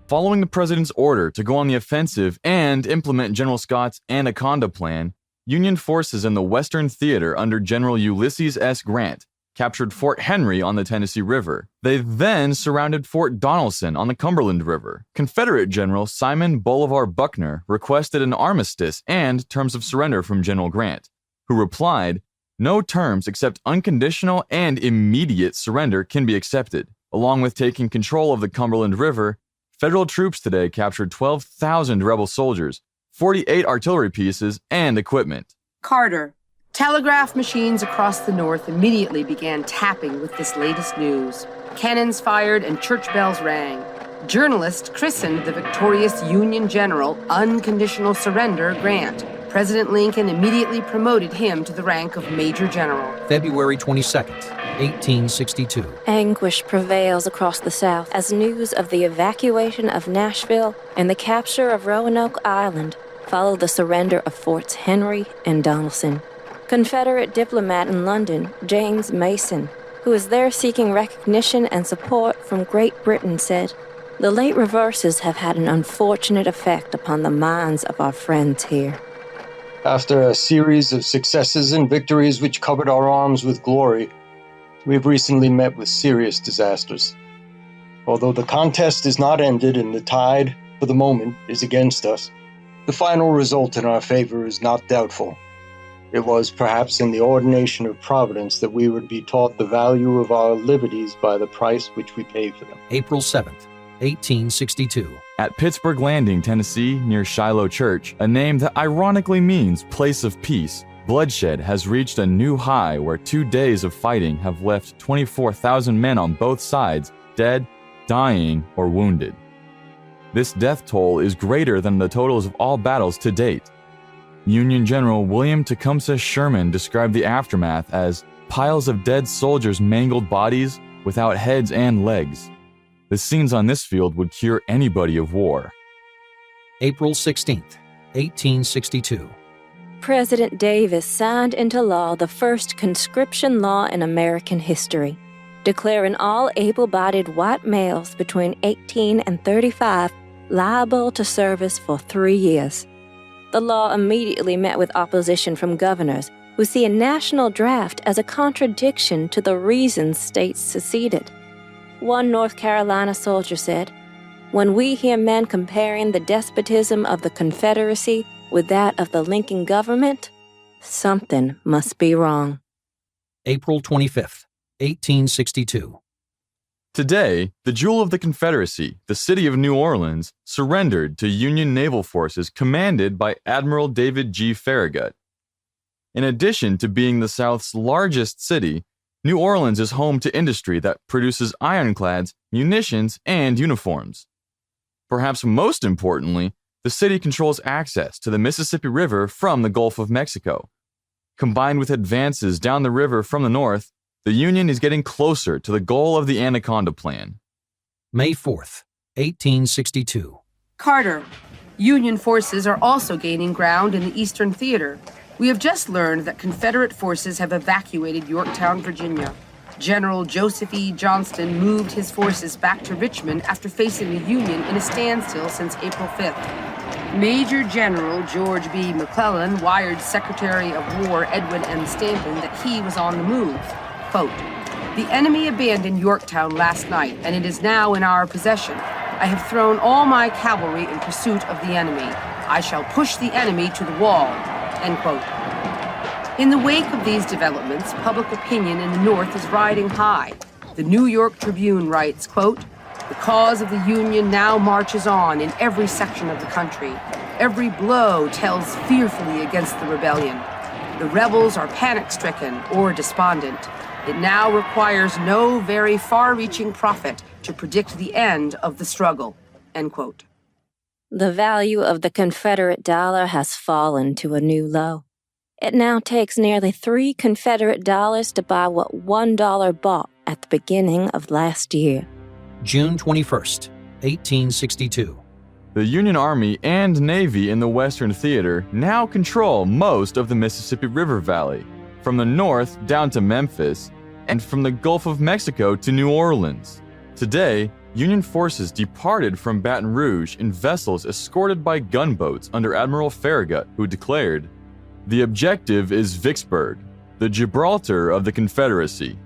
Following the president's order to go on the offensive and implement General Scott's Anaconda Plan, Union forces in the Western Theater under General Ulysses S. Grant captured Fort Henry on the Tennessee River. They then surrounded Fort Donelson on the Cumberland River. Confederate General Simon Bolivar Buckner requested an armistice and terms of surrender from General Grant, who replied, "No terms except unconditional and immediate surrender can be accepted." Along with taking control of the Cumberland River, Federal troops today captured 12,000 rebel soldiers, 48 artillery pieces, and equipment. Carter. Telegraph machines across the North immediately began tapping with this latest news. Cannons fired and church bells rang. Journalists christened the victorious Union general Unconditional Surrender Grant. President Lincoln immediately promoted him to the rank of Major General. February 22nd, 1862. Anguish prevails across the South as news of the evacuation of Nashville and the capture of Roanoke Island follow the surrender of Forts Henry and Donelson. Confederate diplomat in London, James Mason, who is there seeking recognition and support from Great Britain, said, "The late reverses have had an unfortunate effect upon the minds of our friends here." After a series of successes and victories which covered our arms with glory, we have recently met with serious disasters. Although the contest is not ended and the tide, for the moment, is against us, the final result in our favor is not doubtful. It was perhaps in the ordination of Providence that we would be taught the value of our liberties by the price which we pay for them. April 7th, 1862. At Pittsburgh Landing, Tennessee, near Shiloh Church, a name that ironically means place of peace, bloodshed has reached a new high where 2 days of fighting have left 24,000 men on both sides dead, dying, or wounded. This death toll is greater than the totals of all battles to date. Union General William Tecumseh Sherman described the aftermath as piles of dead soldiers' mangled bodies without heads and legs. The scenes on this field would cure anybody of war. April 16th, 1862. President Davis signed into law the first conscription law in American history, declaring all able-bodied white males between 18 and 35 liable to service for 3 years. The law immediately met with opposition from governors who see a national draft as a contradiction to the reasons states seceded. One North Carolina soldier said, "When we hear men comparing the despotism of the Confederacy with that of the Lincoln government, something must be wrong." April 25th, 1862. Today, the jewel of the Confederacy, the city of New Orleans, surrendered to Union naval forces commanded by Admiral David G. Farragut. In addition to being the South's largest city, New Orleans is home to industry that produces ironclads, munitions, and uniforms. Perhaps most importantly, the city controls access to the Mississippi River from the Gulf of Mexico. Combined with advances down the river from the north, the Union is getting closer to the goal of the Anaconda Plan. May 4th, 1862. Carter. Union forces are also gaining ground in the Eastern Theater. We have just learned that Confederate forces have evacuated Yorktown, Virginia. General Joseph E. Johnston moved his forces back to Richmond after facing the Union in a standstill since April 5th. Major General George B. McClellan wired Secretary of War Edwin M. Stanton that he was on the move. Quote, "The enemy abandoned Yorktown last night, and it is now in our possession. I have thrown all my cavalry in pursuit of the enemy. I shall push the enemy to the wall." End quote. In the wake of these developments, public opinion in the North is riding high. The New York Tribune writes, quote, "The cause of the Union now marches on in every section of the country. Every blow tells fearfully against the rebellion. The rebels are panic-stricken or despondent. It now requires no very far-reaching prophet to predict the end of the struggle." End quote. The value of the Confederate dollar has fallen to a new low. It now takes nearly 3 Confederate dollars to buy what $1 bought at the beginning of last year. June 21st, 1862. The Union Army and Navy in the Western Theater now control most of the Mississippi River Valley, from the north down to Memphis, and from the Gulf of Mexico to New Orleans. Today, Union forces departed from Baton Rouge in vessels escorted by gunboats under Admiral Farragut, who declared, "The objective is Vicksburg, the Gibraltar of the Confederacy."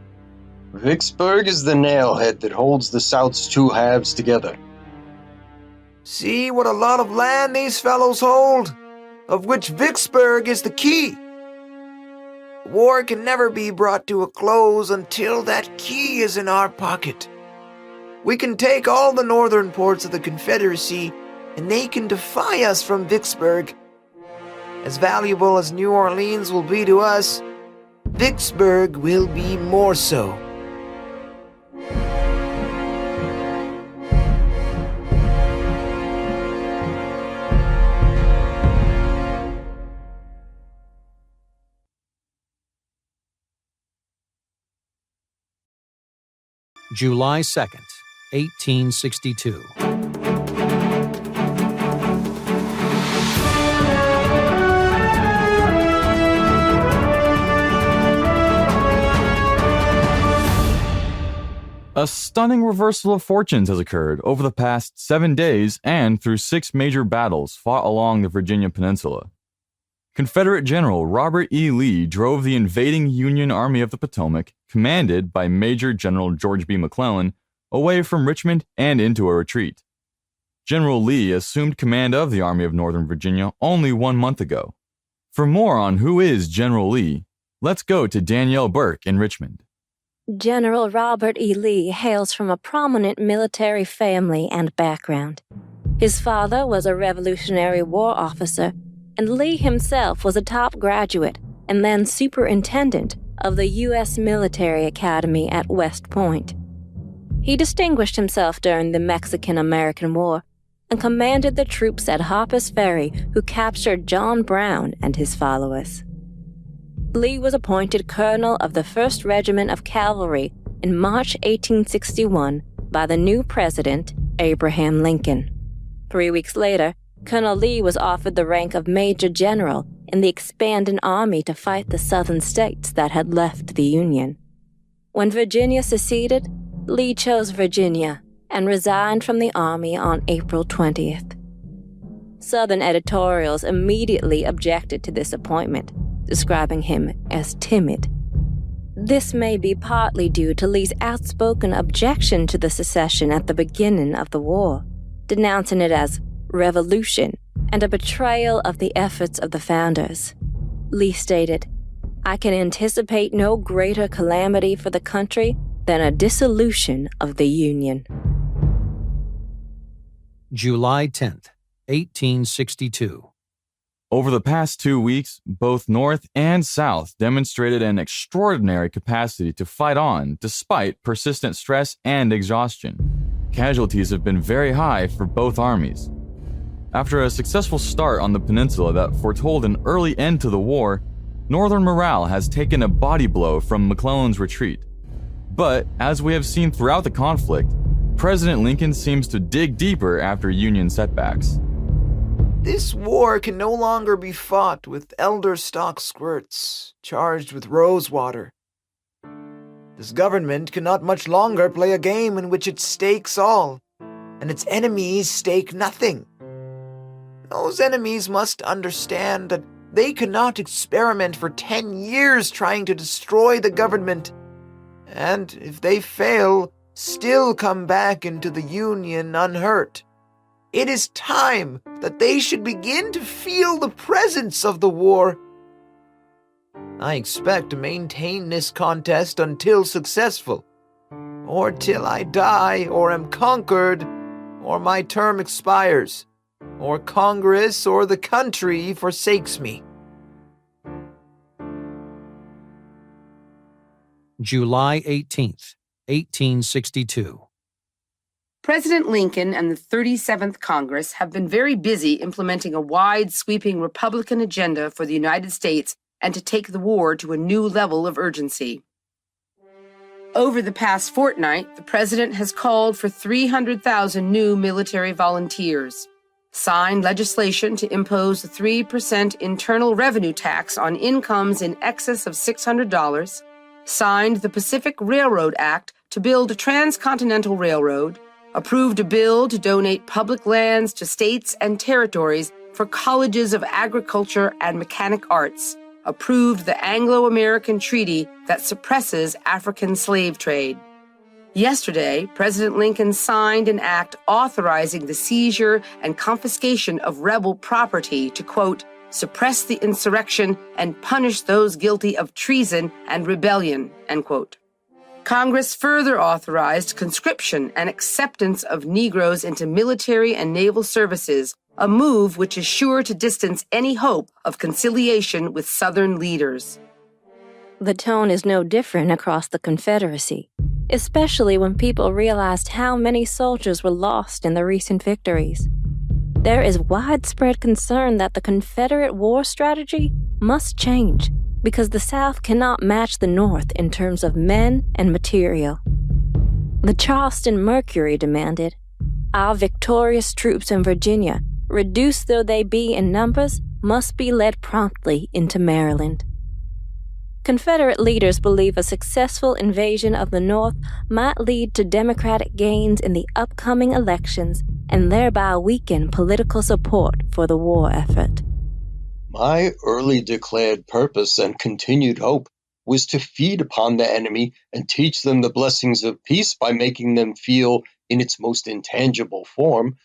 Vicksburg is the nailhead that holds the South's two halves together. See what a lot of land these fellows hold, of which Vicksburg is the key. War can never be brought to a close until that key is in our pocket. We can take all the northern ports of the Confederacy, and they can defy us from Vicksburg. As valuable as New Orleans will be to us, Vicksburg will be more so. July 2nd, 1862. A stunning reversal of fortunes has occurred over the past 7 days and through 6 major battles fought along the Virginia Peninsula. Confederate General Robert E. Lee drove the invading Union Army of the Potomac, commanded by Major General George B. McClellan, away from Richmond and into a retreat. General Lee assumed command of the Army of Northern Virginia only 1 month ago. For more on who is General Lee, let's go to Danielle Burke in Richmond. General Robert E. Lee hails from a prominent military family and background. His father was a Revolutionary War officer, and Lee himself was a top graduate and then superintendent of the U.S. Military Academy at West Point. He distinguished himself during the Mexican-American War and commanded the troops at Harper's Ferry who captured John Brown and his followers. Lee was appointed colonel of the 1st Regiment of Cavalry in March 1861 by the new president, Abraham Lincoln. 3 weeks later, Colonel Lee was offered the rank of Major General in the expanding army to fight the southern states that had left the Union. When Virginia seceded, Lee chose Virginia and resigned from the army on April 20th. Southern editorials immediately objected to this appointment, describing him as timid. This may be partly due to Lee's outspoken objection to the secession at the beginning of the war, denouncing it as revolution and a betrayal of the efforts of the founders. Lee stated, "I can anticipate no greater calamity for the country than a dissolution of the Union." July 10th, 1862. Over the past 2 weeks, both North and South demonstrated an extraordinary capacity to fight on despite persistent stress and exhaustion. Casualties have been very high for both armies. After a successful start on the peninsula that foretold an early end to the war, Northern morale has taken a body blow from McClellan's retreat. But, as we have seen throughout the conflict, President Lincoln seems to dig deeper after Union setbacks. This war can no longer be fought with elder stock squirts charged with rose water. This government cannot much longer play a game in which it stakes all, and its enemies stake nothing. Those enemies must understand that they cannot experiment for 10 years trying to destroy the government, and if they fail, still come back into the Union unhurt. It is time that they should begin to feel the presence of the war. I expect to maintain this contest until successful, or till I die or am conquered, or my term expires, or Congress or the country forsakes me. July 18th, 1862. President Lincoln and the 37th Congress have been very busy implementing a wide, sweeping Republican agenda for the United States and to take the war to a new level of urgency. Over the past fortnight, the President has called for 300,000 new military volunteers, signed legislation to impose a 3% internal revenue tax on incomes in excess of $600, signed the Pacific Railroad Act to build a transcontinental railroad, approved a bill to donate public lands to states and territories for colleges of agriculture and mechanic arts, approved the Anglo-American Treaty that suppresses African slave trade. Yesterday, President Lincoln signed an act authorizing the seizure and confiscation of rebel property to, quote, suppress the insurrection and punish those guilty of treason and rebellion, end quote. Congress further authorized conscription and acceptance of Negroes into military and naval services, a move which is sure to distance any hope of conciliation with Southern leaders. The tone is no different across the Confederacy, especially when people realized how many soldiers were lost in the recent victories. There is widespread concern that the Confederate war strategy must change because the South cannot match the North in terms of men and material. The Charleston Mercury demanded, "Our victorious troops in Virginia, reduced though they be in numbers, must be led promptly into Maryland." Confederate leaders believe a successful invasion of the North might lead to Democratic gains in the upcoming elections and thereby weaken political support for the war effort. My early declared purpose and continued hope was to feed upon the enemy and teach them the blessings of peace by making them feel, in its most intangible form,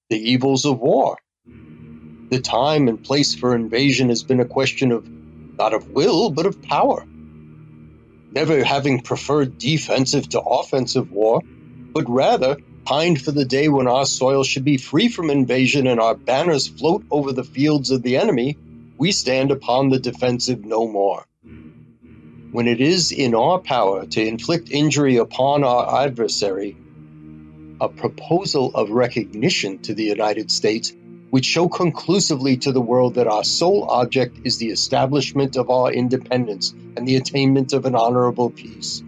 the evils of war. The time and place for invasion has been a question of not of will, but of power. Never having preferred defensive to offensive war, but rather pined for the day when our soil should be free from invasion and our banners float over the fields of the enemy, we stand upon the defensive no more. When it is in our power to inflict injury upon our adversary, a proposal of recognition to the United States would show conclusively to the world that our sole object is the establishment of our independence and the attainment of an honorable peace.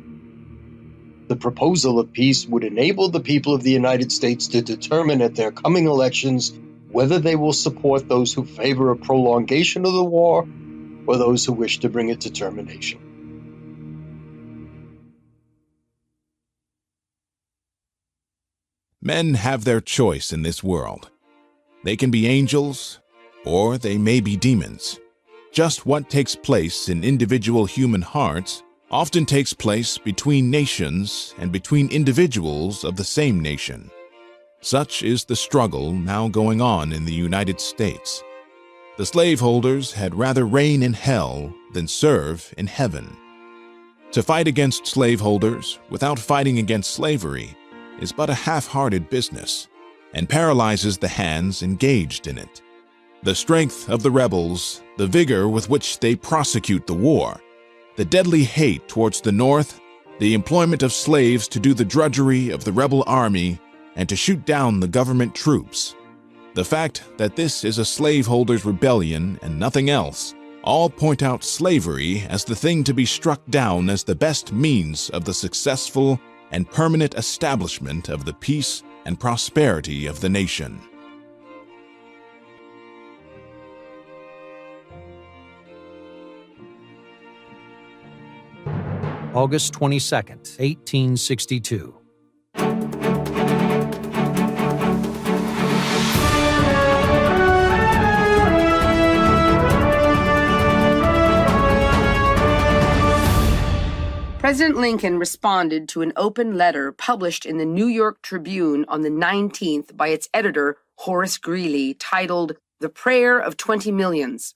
The proposal of peace would enable the people of the United States to determine at their coming elections whether they will support those who favor a prolongation of the war or those who wish to bring it to termination. Men have their choice in this world. They can be angels, or they may be demons. Just what takes place in individual human hearts often takes place between nations and between individuals of the same nation. Such is the struggle now going on in the United States. The slaveholders had rather reign in hell than serve in heaven. To fight against slaveholders without fighting against slavery is but a half-hearted business, and paralyzes the hands engaged in it. The strength of the rebels, the vigor with which they prosecute the war, the deadly hate towards the North, the employment of slaves to do the drudgery of the rebel army and to shoot down the government troops, the fact that this is a slaveholders' rebellion and nothing else, all point out slavery as the thing to be struck down as the best means of the successful and permanent establishment of the peace and prosperity of the nation. August 22nd, 1862. President Lincoln responded to an open letter published in the New York Tribune on the 19th by its editor, Horace Greeley, titled The Prayer of 20 Millions.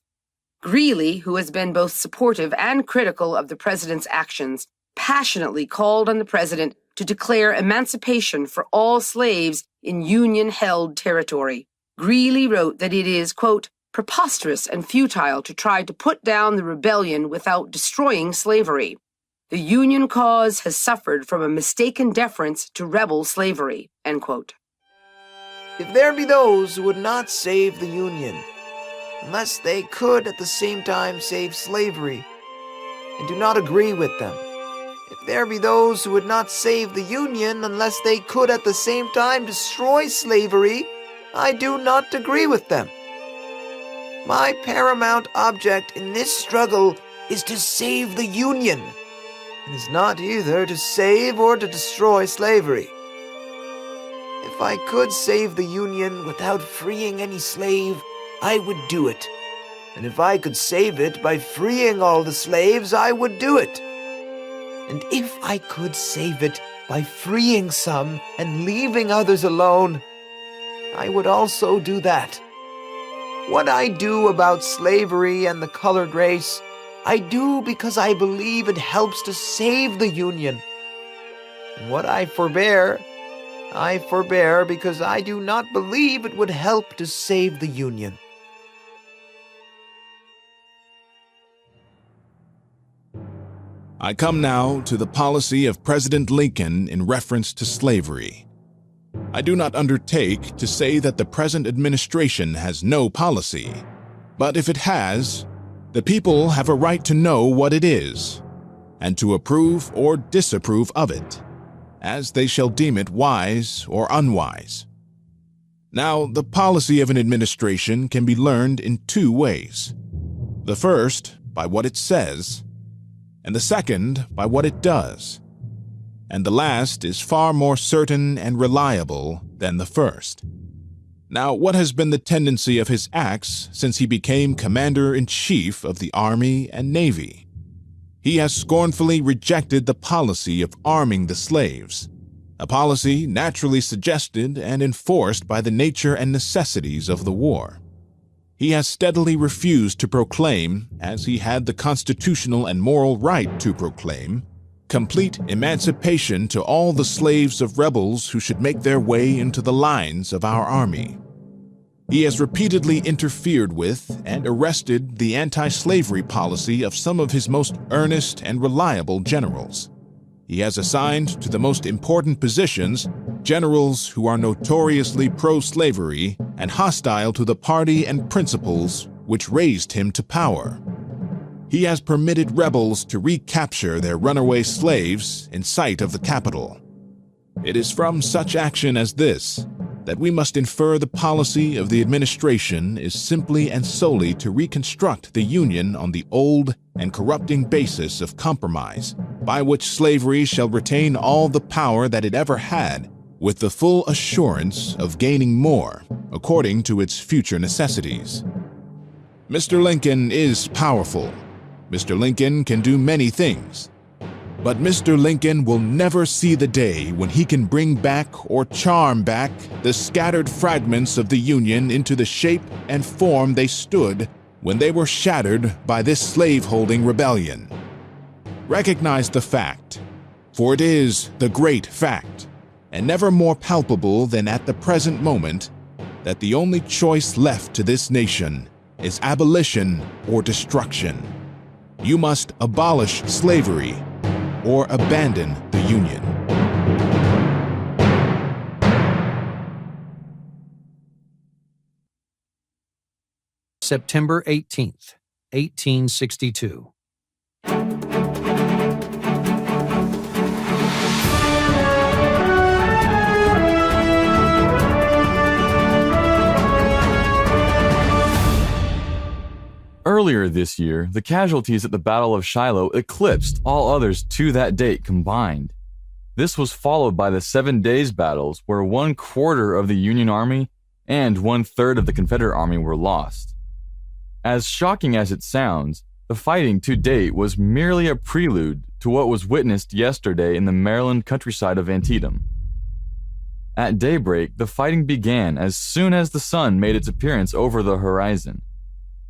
Greeley, who has been both supportive and critical of the president's actions, passionately called on the president to declare emancipation for all slaves in Union-held territory. Greeley wrote that it is, quote, preposterous and futile to try to put down the rebellion without destroying slavery. The Union cause has suffered from a mistaken deference to rebel slavery, end quote. If there be those who would not save the Union, unless they could at the same time save slavery, and do not agree with them. If there be those who would not save the Union unless they could at the same time destroy slavery, I do not agree with them. My paramount object in this struggle is to save the Union. It is not either to save or to destroy slavery. If I could save the Union without freeing any slave, I would do it. And if I could save it by freeing all the slaves, I would do it. And if I could save it by freeing some and leaving others alone, I would also do that. What I do about slavery and the colored race, I do because I believe it helps to save the Union. And what I forbear because I do not believe it would help to save the Union. I come now to the policy of President Lincoln in reference to slavery. I do not undertake to say that the present administration has no policy, but if it has, the people have a right to know what it is, and to approve or disapprove of it, as they shall deem it wise or unwise. Now, the policy of an administration can be learned in two ways. The first, by what it says, and the second, by what it does. And the last is far more certain and reliable than the first. Now, what has been the tendency of his acts since he became Commander-in-Chief of the Army and Navy? He has scornfully rejected the policy of arming the slaves, a policy naturally suggested and enforced by the nature and necessities of the war. He has steadily refused to proclaim, as he had the constitutional and moral right to proclaim, complete emancipation to all the slaves of rebels who should make their way into the lines of our army. He has repeatedly interfered with and arrested the anti-slavery policy of some of his most earnest and reliable generals. He has assigned to the most important positions generals who are notoriously pro-slavery and hostile to the party and principles which raised him to power. He has permitted rebels to recapture their runaway slaves in sight of the capital. It is from such action as this that we must infer the policy of the administration is simply and solely to reconstruct the Union on the old and corrupting basis of compromise, by which slavery shall retain all the power that it ever had, with the full assurance of gaining more, according to its future necessities. Mr. Lincoln is powerful. Mr. Lincoln can do many things. But Mr. Lincoln will never see the day when he can bring back or charm back the scattered fragments of the Union into the shape and form they stood when they were shattered by this slave-holding rebellion. Recognize the fact, for it is the great fact, and never more palpable than at the present moment, that the only choice left to this nation is abolition or destruction. You must abolish slavery or abandon the Union. September 18th, 1862. Earlier this year, the casualties at the Battle of Shiloh eclipsed all others to that date combined. This was followed by the 7 Days battles, where 1/4 of the Union Army and 1/3 of the Confederate Army were lost. As shocking as it sounds, the fighting to date was merely a prelude to what was witnessed yesterday in the Maryland countryside of Antietam. At daybreak, the fighting began as soon as the sun made its appearance over the horizon.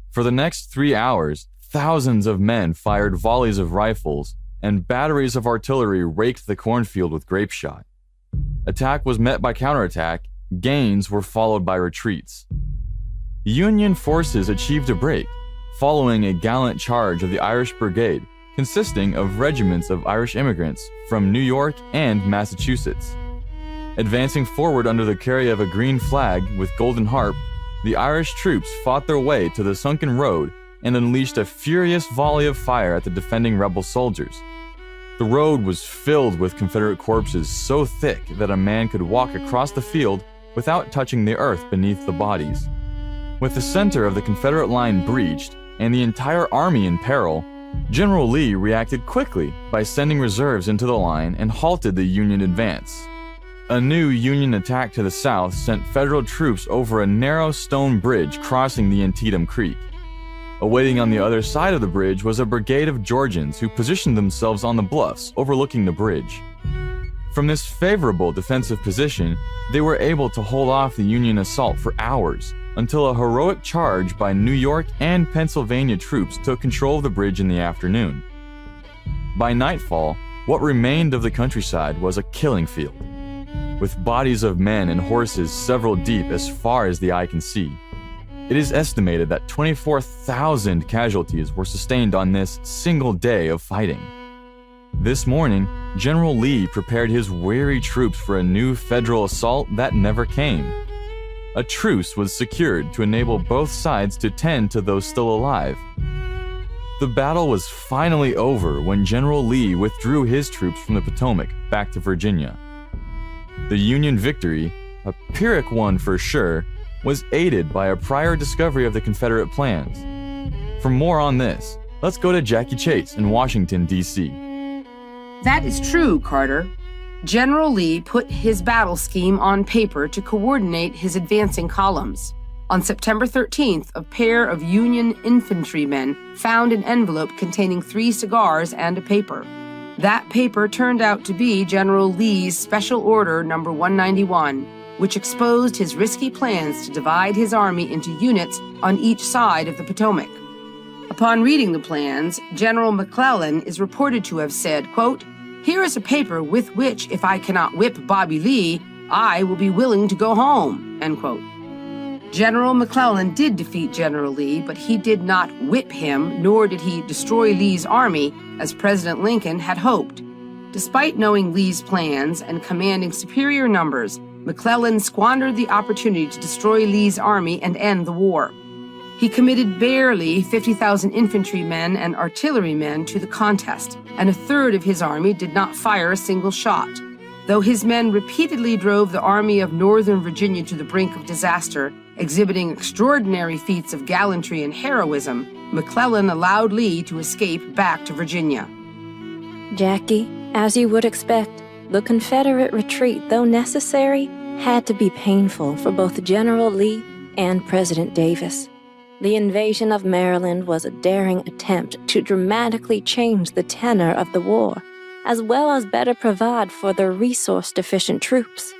For the next 3 hours, thousands of men fired volleys of rifles, and batteries of artillery raked the cornfield with grape shot. Attack was met by counterattack, gains were followed by retreats. Union forces achieved a break, following a gallant charge of the Irish Brigade, consisting of regiments of Irish immigrants from New York and Massachusetts. Advancing forward under the carry of a green flag with golden harp, the Irish troops fought their way to the sunken road and unleashed a furious volley of fire at the defending rebel soldiers. The road was filled with Confederate corpses so thick that a man could walk across the field without touching the earth beneath the bodies. With the center of the Confederate line breached and the entire army in peril, General Lee reacted quickly by sending reserves into the line and halted the Union advance. A new Union attack to the south sent Federal troops over a narrow stone bridge crossing the Antietam Creek. Awaiting on the other side of the bridge was a brigade of Georgians who positioned themselves on the bluffs overlooking the bridge. From this favorable defensive position, they were able to hold off the Union assault for hours, until a heroic charge by New York and Pennsylvania troops took control of the bridge in the afternoon. By nightfall, what remained of the countryside was a killing field, with bodies of men and horses several deep as far as the eye can see. It is estimated that 24,000 casualties were sustained on this single day of fighting. This morning, General Lee prepared his weary troops for a new Federal assault that never came. A truce was secured to enable both sides to tend to those still alive. The battle was finally over when General Lee withdrew his troops from the Potomac back to Virginia. The Union victory, a Pyrrhic one for sure, was aided by a prior discovery of the Confederate plans. For more on this, let's go to Jackie Chase in Washington, D.C. That is true, Carter. General Lee put his battle scheme on paper to coordinate his advancing columns. On September 13th, a pair of Union infantrymen found an envelope containing 3 cigars and a paper. That paper turned out to be General Lee's Special Order No. 191, which exposed his risky plans to divide his army into units on each side of the Potomac. Upon reading the plans, General McClellan is reported to have said, quote, "Here is a paper with which, if I cannot whip Bobby Lee, I will be willing to go home," end quote. General McClellan did defeat General Lee, but he did not whip him, nor did he destroy Lee's army, as President Lincoln had hoped. Despite knowing Lee's plans and commanding superior numbers, McClellan squandered the opportunity to destroy Lee's army and end the war. He committed barely 50,000 infantrymen and artillerymen to the contest, and 1/3 of his army did not fire a single shot. Though his men repeatedly drove the Army of Northern Virginia to the brink of disaster, exhibiting extraordinary feats of gallantry and heroism, McClellan allowed Lee to escape back to Virginia. Jackie, as you would expect, the Confederate retreat, though necessary, had to be painful for both General Lee and President Davis. The invasion of Maryland was a daring attempt to dramatically change the tenor of the war, as well as better provide for the resource-deficient troops.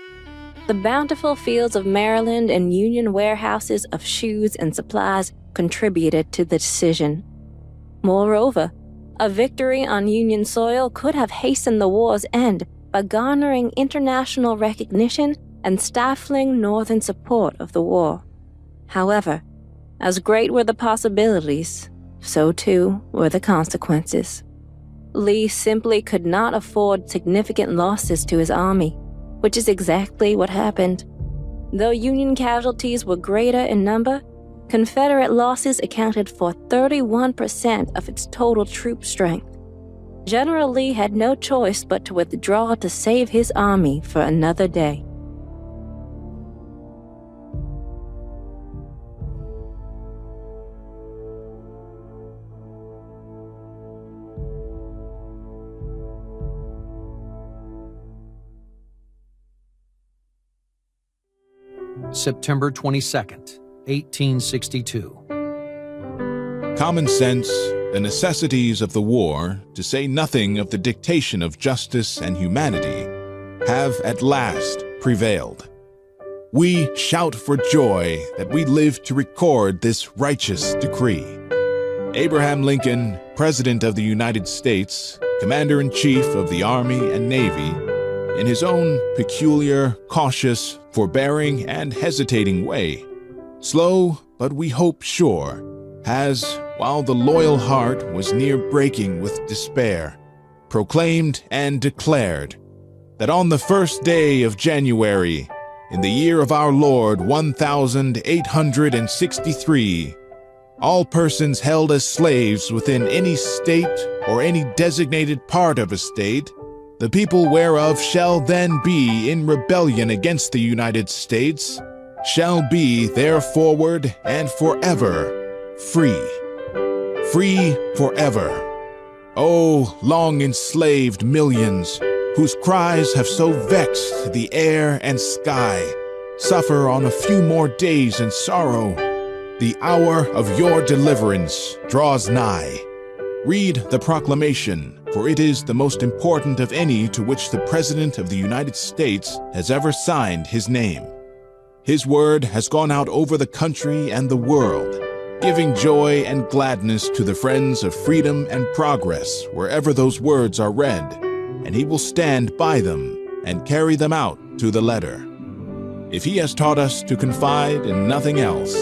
The bountiful fields of Maryland and Union warehouses of shoes and supplies contributed to the decision. Moreover, a victory on Union soil could have hastened the war's end by garnering international recognition and stifling Northern support of the war. However, as great were the possibilities, so too were the consequences. Lee simply could not afford significant losses to his army, which is exactly what happened. Though Union casualties were greater in number, Confederate losses accounted for 31% of its total troop strength. General Lee had no choice but to withdraw to save his army for another day. September 22nd, 1862. Common sense, the necessities of the war, to say nothing of the dictation of justice and humanity, have at last prevailed. We shout for joy that we live to record this righteous decree. Abraham Lincoln, President of the United States, Commander-in-Chief of the Army and Navy, in his own peculiar, cautious, forbearing, and hesitating way, slow but we hope sure, has, while the loyal heart was near breaking with despair, proclaimed and declared that on the first day of January, in the year of our Lord 1863, all persons held as slaves within any state or any designated part of a state, the people whereof shall then be in rebellion against the United States, shall be thereforward and forever free. Free forever. O long enslaved millions, whose cries have so vexed the air and sky, suffer on a few more days in sorrow. The hour of your deliverance draws nigh. Read the proclamation, for it is the most important of any to which the President of the United States has ever signed his name. His word has gone out over the country and the world, giving joy and gladness to the friends of freedom and progress wherever those words are read, and he will stand by them and carry them out to the letter. If he has taught us to confide in nothing else,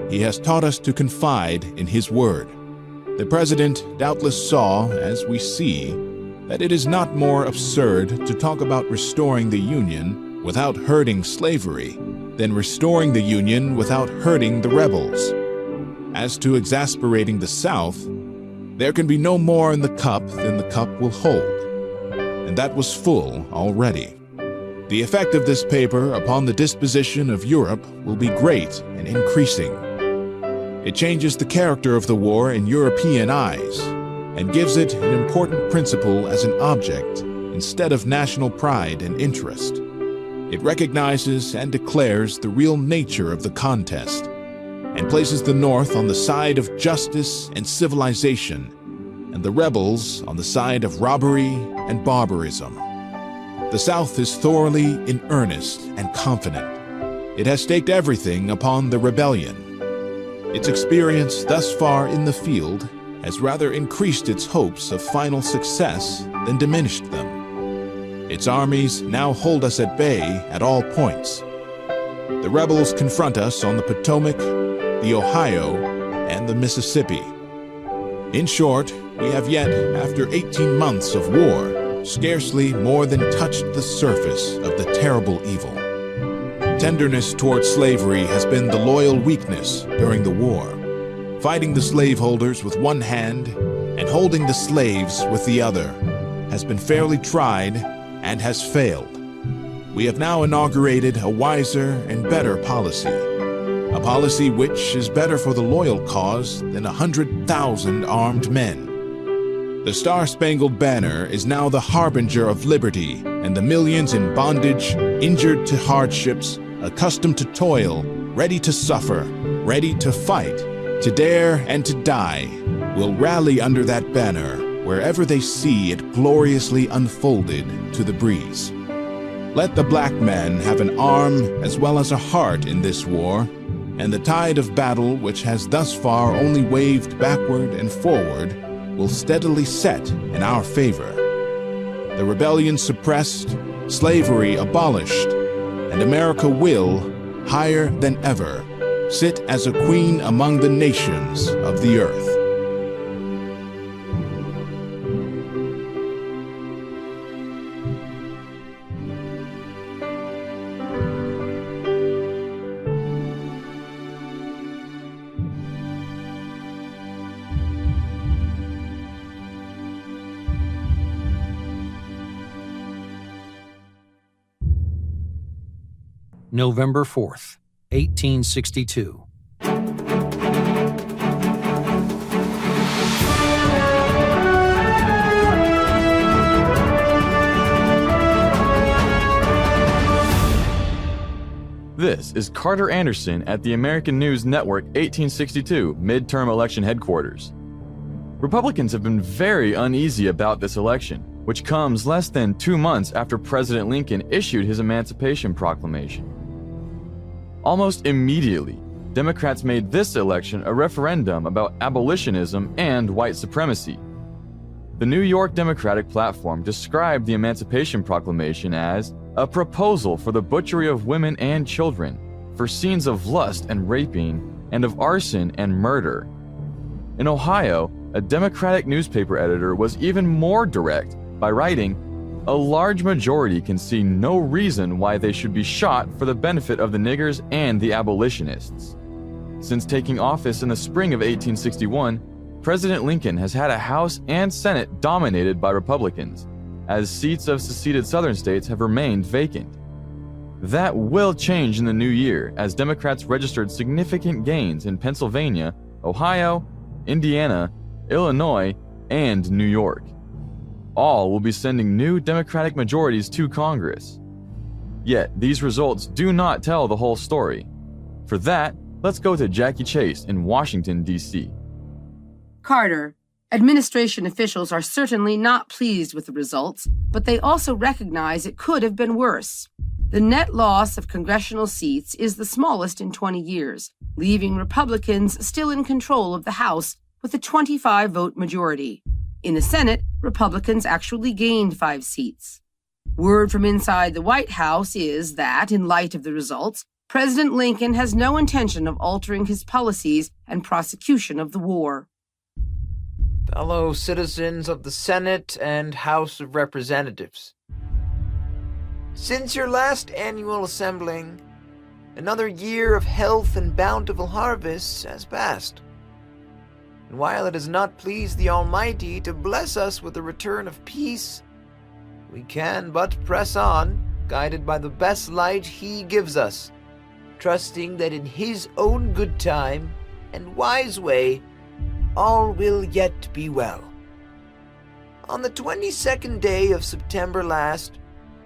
he has taught us to confide in his word. The President doubtless saw, as we see, that it is not more absurd to talk about restoring the Union without hurting slavery than restoring the Union without hurting the rebels. As to exasperating the South, there can be no more in the cup than the cup will hold, and that was full already. The effect of this paper upon the disposition of Europe will be great and increasing. It changes the character of the war in European eyes and gives it an important principle as an object instead of national pride and interest. It recognizes and declares the real nature of the contest and places the North on the side of justice and civilization and the rebels on the side of robbery and barbarism. The South is thoroughly in earnest and confident. It has staked everything upon the rebellion. Its experience thus far in the field has rather increased its hopes of final success than diminished them. Its armies now hold us at bay at all points. The rebels confront us on the Potomac, the Ohio, and the Mississippi. In short, we have yet, after 18 months of war, scarcely more than touched the surface of the terrible evil. Tenderness toward slavery has been the loyal weakness during the war, fighting the slaveholders with one hand and holding the slaves with the other has been fairly tried and has failed. We have now inaugurated a wiser and better policy, a policy which is better for the loyal cause than 100,000 armed men. The Star-Spangled Banner is now the harbinger of liberty, and the millions in bondage, injured to hardships, accustomed to toil, ready to suffer, ready to fight, to dare and to die, will rally under that banner wherever they see it gloriously unfolded to the breeze. Let the black man have an arm as well as a heart in this war, and the tide of battle, which has thus far only waved backward and forward, will steadily set in our favor. The rebellion suppressed, slavery abolished, and America will, higher than ever, sit as a queen among the nations of the earth. November 4th, 1862. This is Carter Anderson at the American News Network 1862 midterm election headquarters. Republicans have been very uneasy about this election, which comes less than 2 months after President Lincoln issued his Emancipation Proclamation. Almost immediately, Democrats made this election a referendum about abolitionism and white supremacy. The New York Democratic platform described the Emancipation Proclamation as a proposal for the butchery of women and children, for scenes of lust and raping, and of arson and murder. In Ohio, a Democratic newspaper editor was even more direct by writing, "A large majority can see no reason why they should be shot for the benefit of the niggers and the abolitionists." Since taking office in the spring of 1861, President Lincoln has had a House and Senate dominated by Republicans, as seats of seceded Southern states have remained vacant. That will change in the new year, as Democrats registered significant gains in Pennsylvania, Ohio, Indiana, Illinois, and New York. All will be sending new Democratic majorities to Congress. Yet, these results do not tell the whole story. For that, let's go to Jackie Chase in Washington, D.C. Carter, administration officials are certainly not pleased with the results, but they also recognize it could have been worse. The net loss of congressional seats is the smallest in 20 years, leaving Republicans still in control of the House with a 25-vote majority. In the Senate, Republicans actually gained 5 seats. Word from inside the White House is that, in light of the results, President Lincoln has no intention of altering his policies and prosecution of the war. Fellow citizens of the Senate and House of Representatives, since your last annual assembling, another year of health and bountiful harvests has passed. And while it has not pleased the Almighty to bless us with the return of peace, we can but press on, guided by the best light He gives us, trusting that in His own good time and wise way, all will yet be well. On the 22nd day of September last,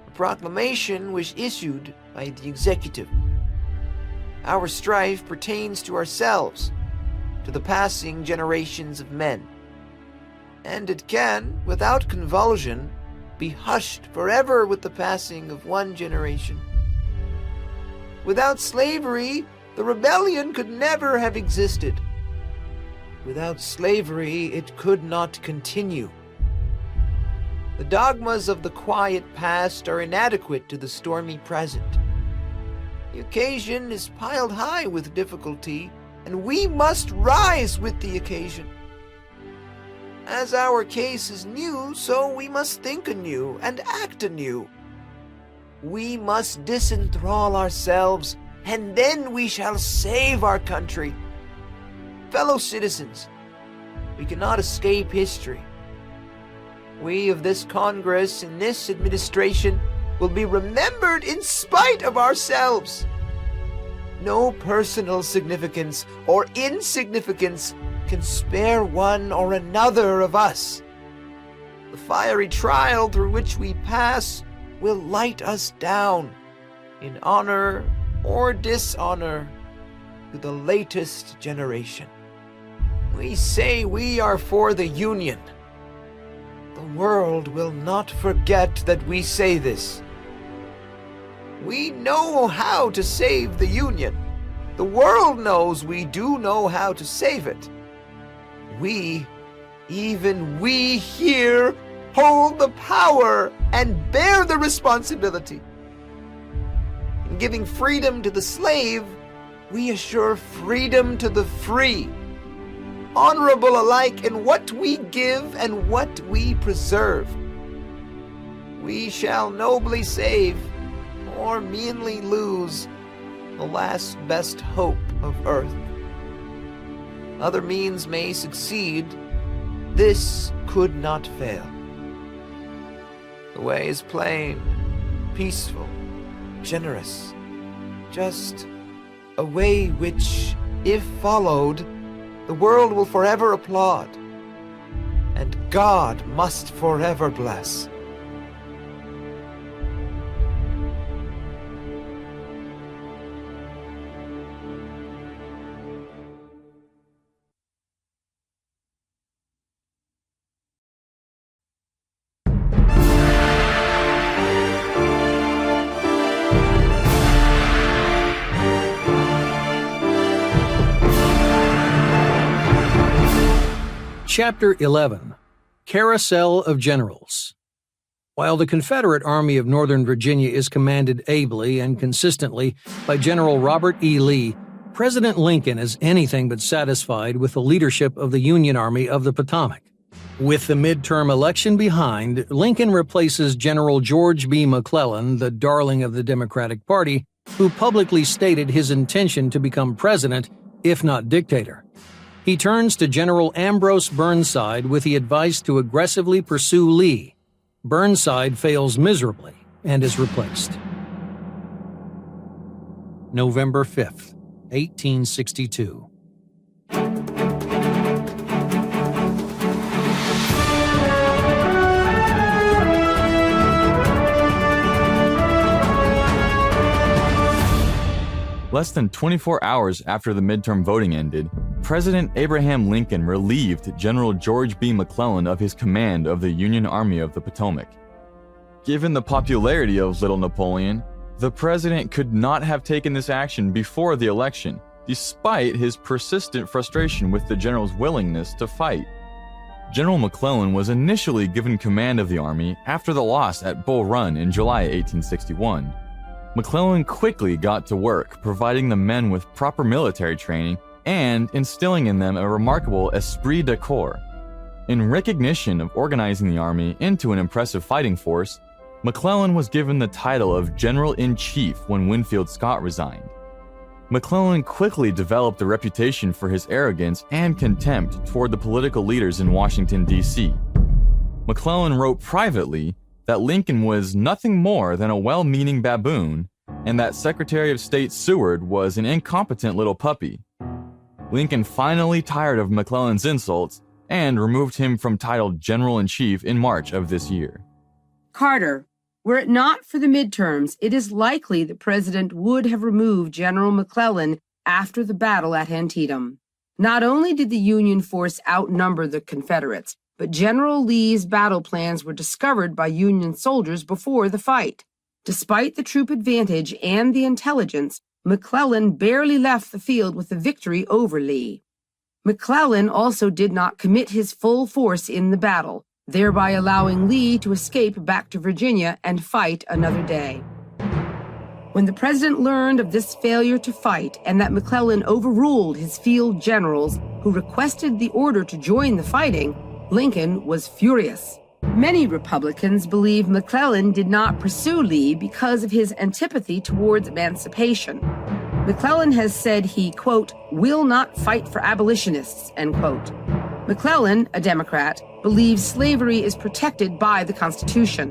a proclamation was issued by the executive. Our strife pertains to ourselves, to the passing generations of men, and it can, without convulsion, be hushed forever with the passing of one generation. Without slavery, the rebellion could never have existed. Without slavery, it could not continue. The dogmas of the quiet past are inadequate to the stormy present. The occasion is piled high with difficulty, and we must rise with the occasion. As our case is new, so we must think anew and act anew. We must disenthrall ourselves, and then we shall save our country. Fellow citizens, we cannot escape history. We of this Congress and this administration will be remembered in spite of ourselves. No personal significance or insignificance can spare one or another of us. The fiery trial through which we pass will light us down, in honor or dishonor, to the latest generation. We say we are for the Union. The world will not forget that we say this. We know how to save the Union. The world knows we do know how to save it. We, even we here, hold the power and bear the responsibility. In giving freedom to the slave, we assure freedom to the free, honorable alike in what we give and what we preserve. We shall nobly save or meanly lose the last best hope of earth. Other means may succeed, this could not fail. The way is plain, peaceful, generous, just a way which, if followed, the world will forever applaud, and God must forever bless. Chapter 11. Carousel of Generals. While the Confederate Army of Northern Virginia is commanded ably and consistently by General Robert E. Lee, President Lincoln is anything but satisfied with the leadership of the Union Army of the Potomac. With the midterm election behind, Lincoln replaces General George B. McClellan, the darling of the Democratic Party, who publicly stated his intention to become president, if not dictator. He turns to General Ambrose Burnside with the advice to aggressively pursue Lee. Burnside fails miserably and is replaced. November 5th, 1862. Less than 24 hours after the midterm voting ended, President Abraham Lincoln relieved General George B. McClellan of his command of the Union Army of the Potomac. Given the popularity of Little Napoleon, the president could not have taken this action before the election, despite his persistent frustration with the general's willingness to fight. General McClellan was initially given command of the army after the loss at Bull Run in July 1861. McClellan quickly got to work providing the men with proper military training and instilling in them a remarkable esprit de corps. In recognition of organizing the army into an impressive fighting force, McClellan was given the title of General-in-Chief when Winfield Scott resigned. McClellan quickly developed a reputation for his arrogance and contempt toward the political leaders in Washington, D.C. McClellan wrote privately that Lincoln was nothing more than a well-meaning baboon, and that Secretary of State Seward was an incompetent little puppy. Lincoln finally tired of McClellan's insults and removed him from title General-in-Chief in March of this year. Carter, were it not for the midterms, it is likely the president would have removed General McClellan after the battle at Antietam. Not only did the Union force outnumber the Confederates, but General Lee's battle plans were discovered by Union soldiers before the fight. Despite the troop advantage and the intelligence, McClellan barely left the field with a victory over Lee. McClellan also did not commit his full force in the battle, thereby allowing Lee to escape back to Virginia and fight another day. When the president learned of this failure to fight and that McClellan overruled his field generals who requested the order to join the fighting, Lincoln was furious. Many Republicans believe McClellan did not pursue Lee because of his antipathy towards emancipation. McClellan has said he, quote, will not fight for abolitionists, end quote. McClellan, a Democrat, believes slavery is protected by the Constitution.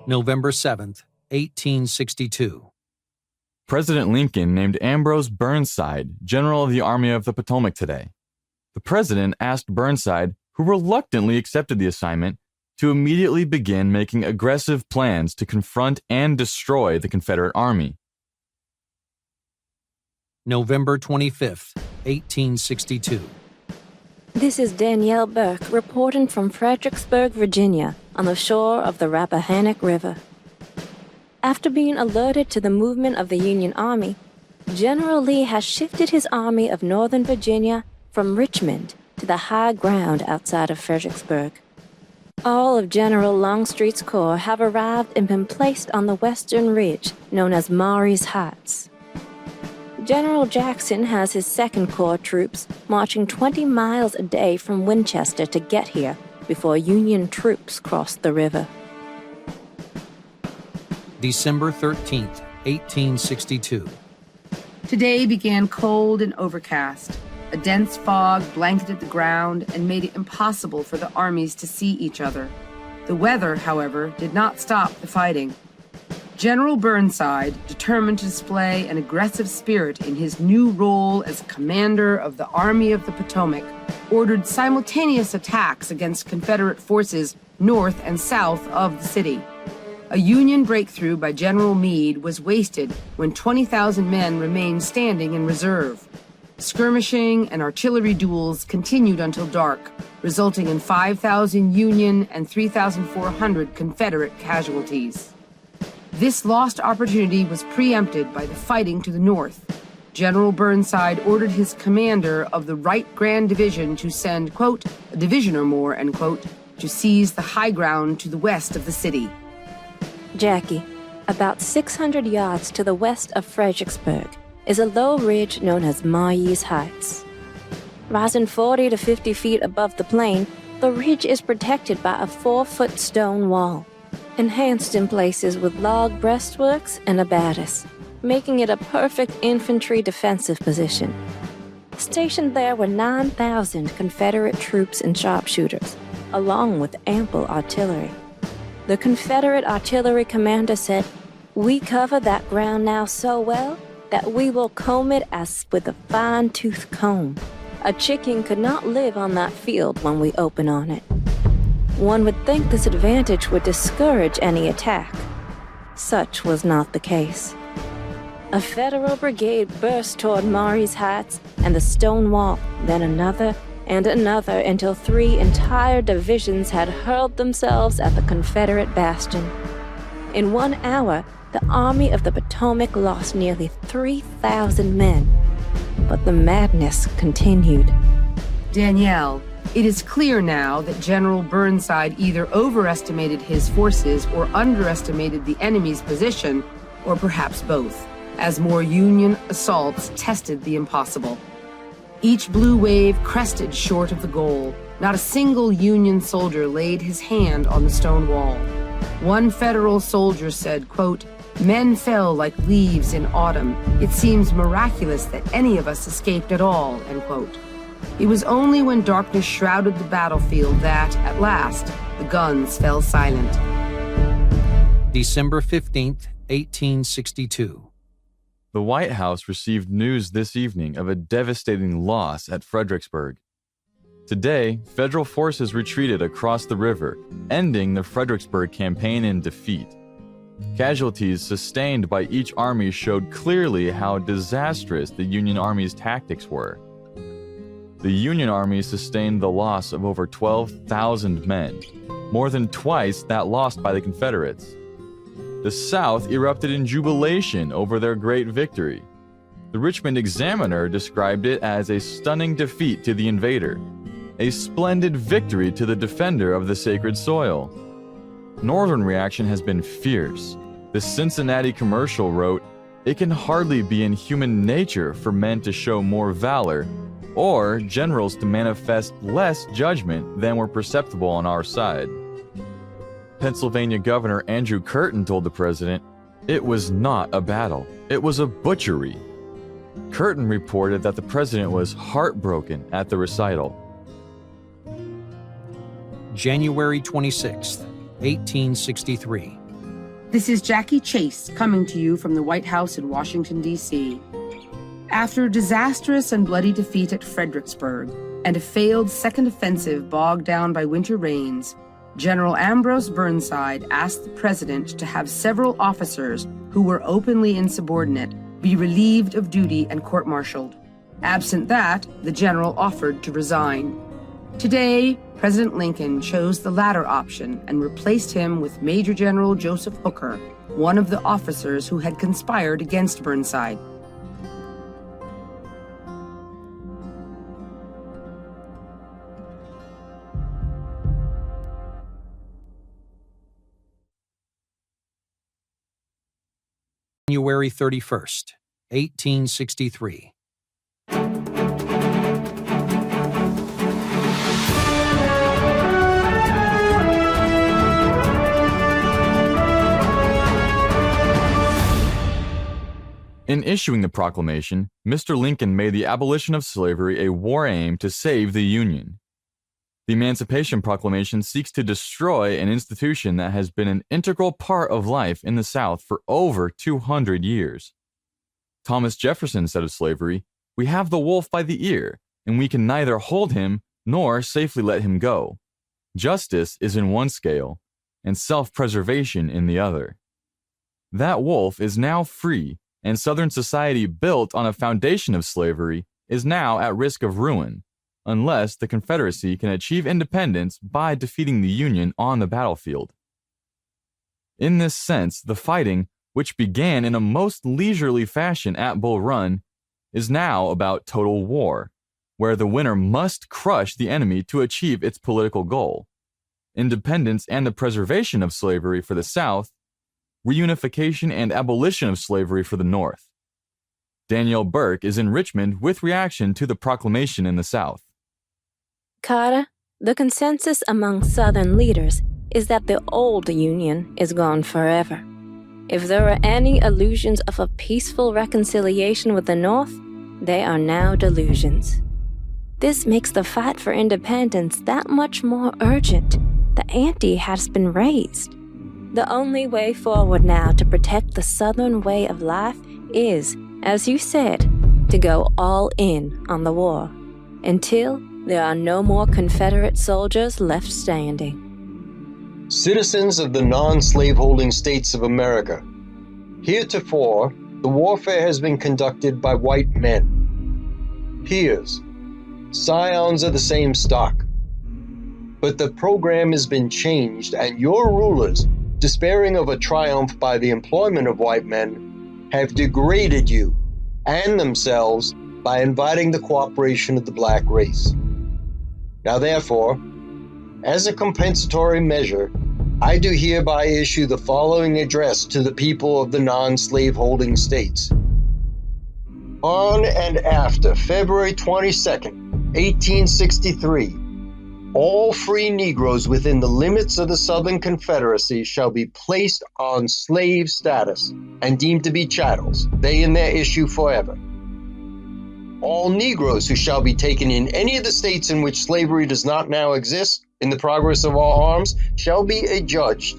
November 7th, 1862. President Lincoln named Ambrose Burnside General of the Army of the Potomac today. The president asked Burnside, who reluctantly accepted the assignment, to immediately begin making aggressive plans to confront and destroy the Confederate Army. November 25th, 1862. This is Danielle Burke reporting from Fredericksburg, Virginia, on the shore of the Rappahannock River. After being alerted to the movement of the Union Army, General Lee has shifted his Army of Northern Virginia from Richmond to the high ground outside of Fredericksburg. All of General Longstreet's corps have arrived and been placed on the western ridge known as Maury's Heights. General Jackson has his Second Corps troops marching 20 miles a day from Winchester to get here before Union troops cross the river. December 13th, 1862. Today began cold and overcast. A dense fog blanketed the ground and made it impossible for the armies to see each other. The weather, however, did not stop the fighting. General Burnside, determined to display an aggressive spirit in his new role as commander of the Army of the Potomac, ordered simultaneous attacks against Confederate forces north and south of the city. A Union breakthrough by General Meade was wasted when 20,000 men remained standing in reserve. Skirmishing and artillery duels continued until dark, resulting in 5,000 Union and 3,400 Confederate casualties. This lost opportunity was preempted by the fighting to the north. General Burnside ordered his commander of the Right Grand Division to send, quote, a division or more, end quote, to seize the high ground to the west of the city. Jackie, about 600 yards to the west of Fredericksburg is a low ridge known as Maries Heights. Rising 40 to 50 feet above the plain, the ridge is protected by a 4-foot stone wall, enhanced in places with log breastworks and abatis, making it a perfect infantry defensive position. Stationed there were 9,000 Confederate troops and sharpshooters, along with ample artillery. The Confederate artillery commander said, "We cover that ground now so well that we will comb it as with a fine-tooth comb. A chicken could not live on that field when we open on it." One would think this advantage would discourage any attack. Such was not the case. A Federal brigade burst toward Maries Heights and the stone wall, then another and another until 3 entire divisions had hurled themselves at the Confederate bastion. In 1 hour, the Army of the Potomac lost nearly 3,000 men. But the madness continued. Danielle, it is clear now that General Burnside either overestimated his forces or underestimated the enemy's position, or perhaps both, as more Union assaults tested the impossible. Each blue wave crested short of the goal. Not a single Union soldier laid his hand on the stone wall. One Federal soldier said, quote, "Men fell like leaves in autumn. It seems miraculous that any of us escaped at all," end quote. It was only when darkness shrouded the battlefield that, at last, the guns fell silent. December 15th, 1862. The White House received news this evening of a devastating loss at Fredericksburg. Today, federal forces retreated across the river, ending the Fredericksburg campaign in defeat. Casualties sustained by each army showed clearly how disastrous the Union Army's tactics were. The Union Army sustained the loss of over 12,000 men, more than twice that lost by the Confederates. The South erupted in jubilation over their great victory. The Richmond Examiner described it as a stunning defeat to the invader, a splendid victory to the defender of the sacred soil. Northern reaction has been fierce. The Cincinnati Commercial wrote, "It can hardly be in human nature for men to show more valor, or generals to manifest less judgment than were perceptible on our side." Pennsylvania Governor Andrew Curtin told the president, "It was not a battle, it was a butchery." Curtin reported that the president was heartbroken at the recital. January 26th, 1863. This is Jackie Chase coming to you from the White House in Washington, D.C. After a disastrous and bloody defeat at Fredericksburg and a failed second offensive bogged down by winter rains, General Ambrose Burnside asked the president to have several officers who were openly insubordinate be relieved of duty and court-martialed. Absent that, the general offered to resign. Today, President Lincoln chose the latter option and replaced him with Major General Joseph Hooker, one of the officers who had conspired against Burnside. January 31st, 1863. In issuing the proclamation, Mr. Lincoln made the abolition of slavery a war aim to save the Union. The Emancipation Proclamation seeks to destroy an institution that has been an integral part of life in the South for over 200 years. Thomas Jefferson said of slavery, "We have the wolf by the ear, and we can neither hold him nor safely let him go. Justice is in one scale, and self-preservation in the other." That wolf is now free, and Southern society built on a foundation of slavery is now at risk of ruin, unless the Confederacy can achieve independence by defeating the Union on the battlefield. In this sense, the fighting, which began in a most leisurely fashion at Bull Run, is now about total war, where the winner must crush the enemy to achieve its political goal: independence and the preservation of slavery for the South, reunification and abolition of slavery for the North. Danielle Burke is in Richmond with reaction to the proclamation in the South. Carter, the consensus among Southern leaders is that the old Union is gone forever. If there are any illusions of a peaceful reconciliation with the North, they are now delusions. This makes the fight for independence that much more urgent. The ante has been raised. The only way forward now to protect the Southern way of life is, as you said, to go all in on the war, until there are no more Confederate soldiers left standing. Citizens of the non-slaveholding states of America, heretofore, the warfare has been conducted by white men, peers, scions of the same stock. But the program has been changed, and your rulers, despairing of a triumph by the employment of white men, have degraded you and themselves by inviting the cooperation of the black race. Now therefore, as a compensatory measure, I do hereby issue the following address to the people of the non-slaveholding states. On and after February 22nd, 1863, all free Negroes within the limits of the Southern Confederacy shall be placed on slave status and deemed to be chattels, they and their issue forever. All Negroes who shall be taken in any of the states in which slavery does not now exist in the progress of our arms shall be adjudged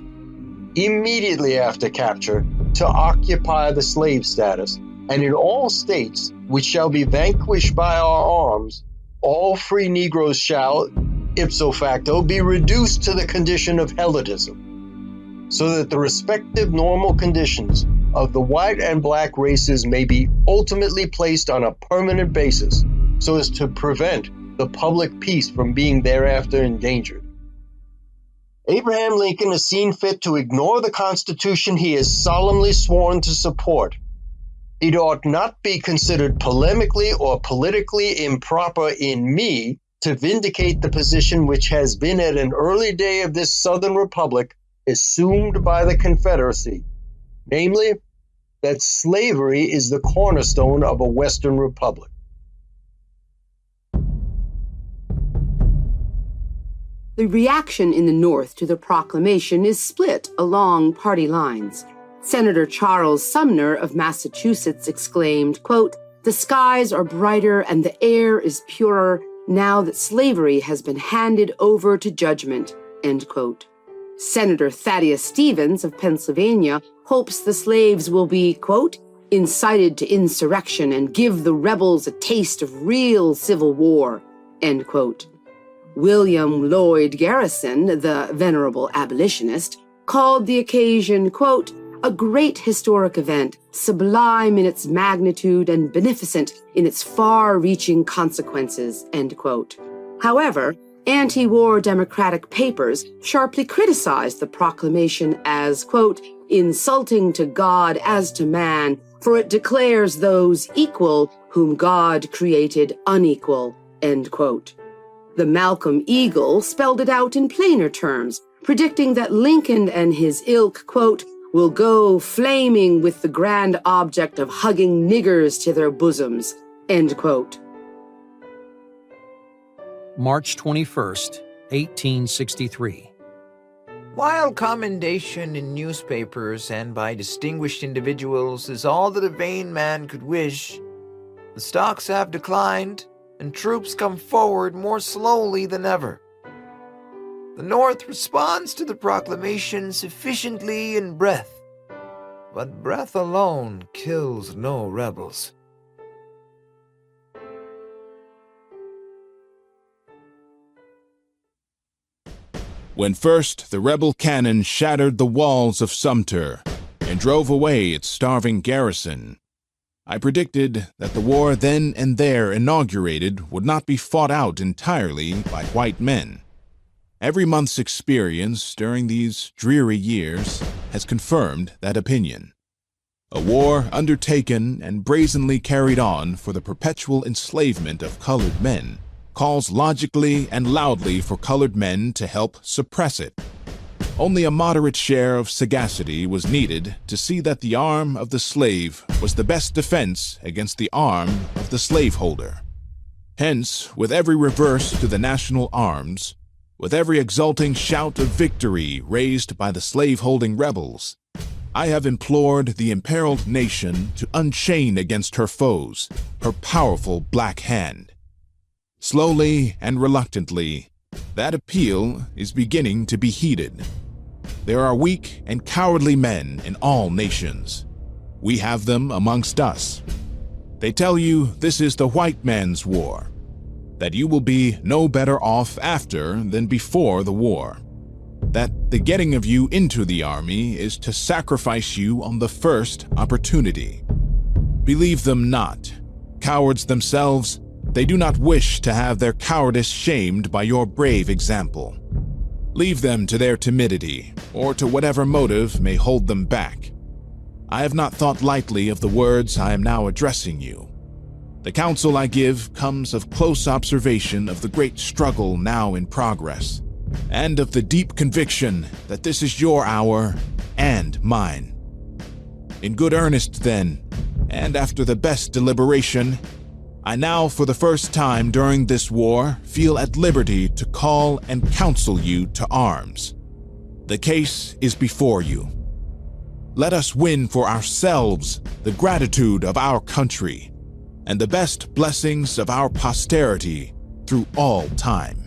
immediately after capture to occupy the slave status, and in all states which shall be vanquished by our arms, all free Negroes shall, ipso facto, be reduced to the condition of helotism, so that the respective normal conditions of the white and black races may be ultimately placed on a permanent basis, so as to prevent the public peace from being thereafter endangered. Abraham Lincoln has seen fit to ignore the Constitution he has solemnly sworn to support. It ought not be considered polemically or politically improper in me to vindicate the position which has been at an early day of this Southern Republic assumed by the Confederacy, namely, that slavery is the cornerstone of a Western Republic. The reaction in the North to the proclamation is split along party lines. Senator Charles Sumner of Massachusetts exclaimed, quote, "The skies are brighter and the air is purer now that slavery has been handed over to judgment," end quote. Senator Thaddeus Stevens of Pennsylvania hopes the slaves will be, quote, "incited to insurrection and give the rebels a taste of real civil war," end quote. William Lloyd Garrison, the venerable abolitionist, called the occasion, quote, "a great historic event, sublime in its magnitude and beneficent in its far-reaching consequences," end quote. However, anti-war Democratic papers sharply criticized the proclamation as, quote, "insulting to God as to man, for it declares those equal whom God created unequal," end quote. The Malcolm Eagle spelled it out in plainer terms, predicting that Lincoln and his ilk, quote, "will go flaming with the grand object of hugging niggers to their bosoms," end quote. March 21st, 1863. While commendation in newspapers and by distinguished individuals is all that a vain man could wish, the stocks have declined and troops come forward more slowly than ever. The North responds to the proclamation sufficiently in breath, but breath alone kills no rebels. When first the rebel cannon shattered the walls of Sumter and drove away its starving garrison, I predicted that the war then and there inaugurated would not be fought out entirely by white men. Every month's experience during these dreary years has confirmed that opinion. a war undertaken and brazenly carried on for the perpetual enslavement of colored men, calls logically and loudly for colored men to help suppress it. Only a moderate share of sagacity was needed to see that the arm of the slave was the best defense against the arm of the slaveholder. Hence, with every reverse to the national arms, with every exulting shout of victory raised by the slaveholding rebels, I have implored the imperiled nation to unchain against her foes her powerful black hand. Slowly and reluctantly, that appeal is beginning to be heeded. There are weak and cowardly men in all nations. We have them amongst us. They tell you this is the white man's war, that you will be no better off after than before the war, that the getting of you into the army is to sacrifice you on the first opportunity. Believe them not. Cowards themselves, they do not wish to have their cowardice shamed by your brave example. Leave them to their timidity, or to whatever motive may hold them back. I have not thought lightly of the words I am now addressing you. The counsel I give comes of close observation of the great struggle now in progress, and of the deep conviction that this is your hour and mine. In good earnest, then, and after the best deliberation, I now, for the first time during this war, feel at liberty to call and counsel you to arms. The case is before you. Let us win for ourselves the gratitude of our country and the best blessings of our posterity through all time.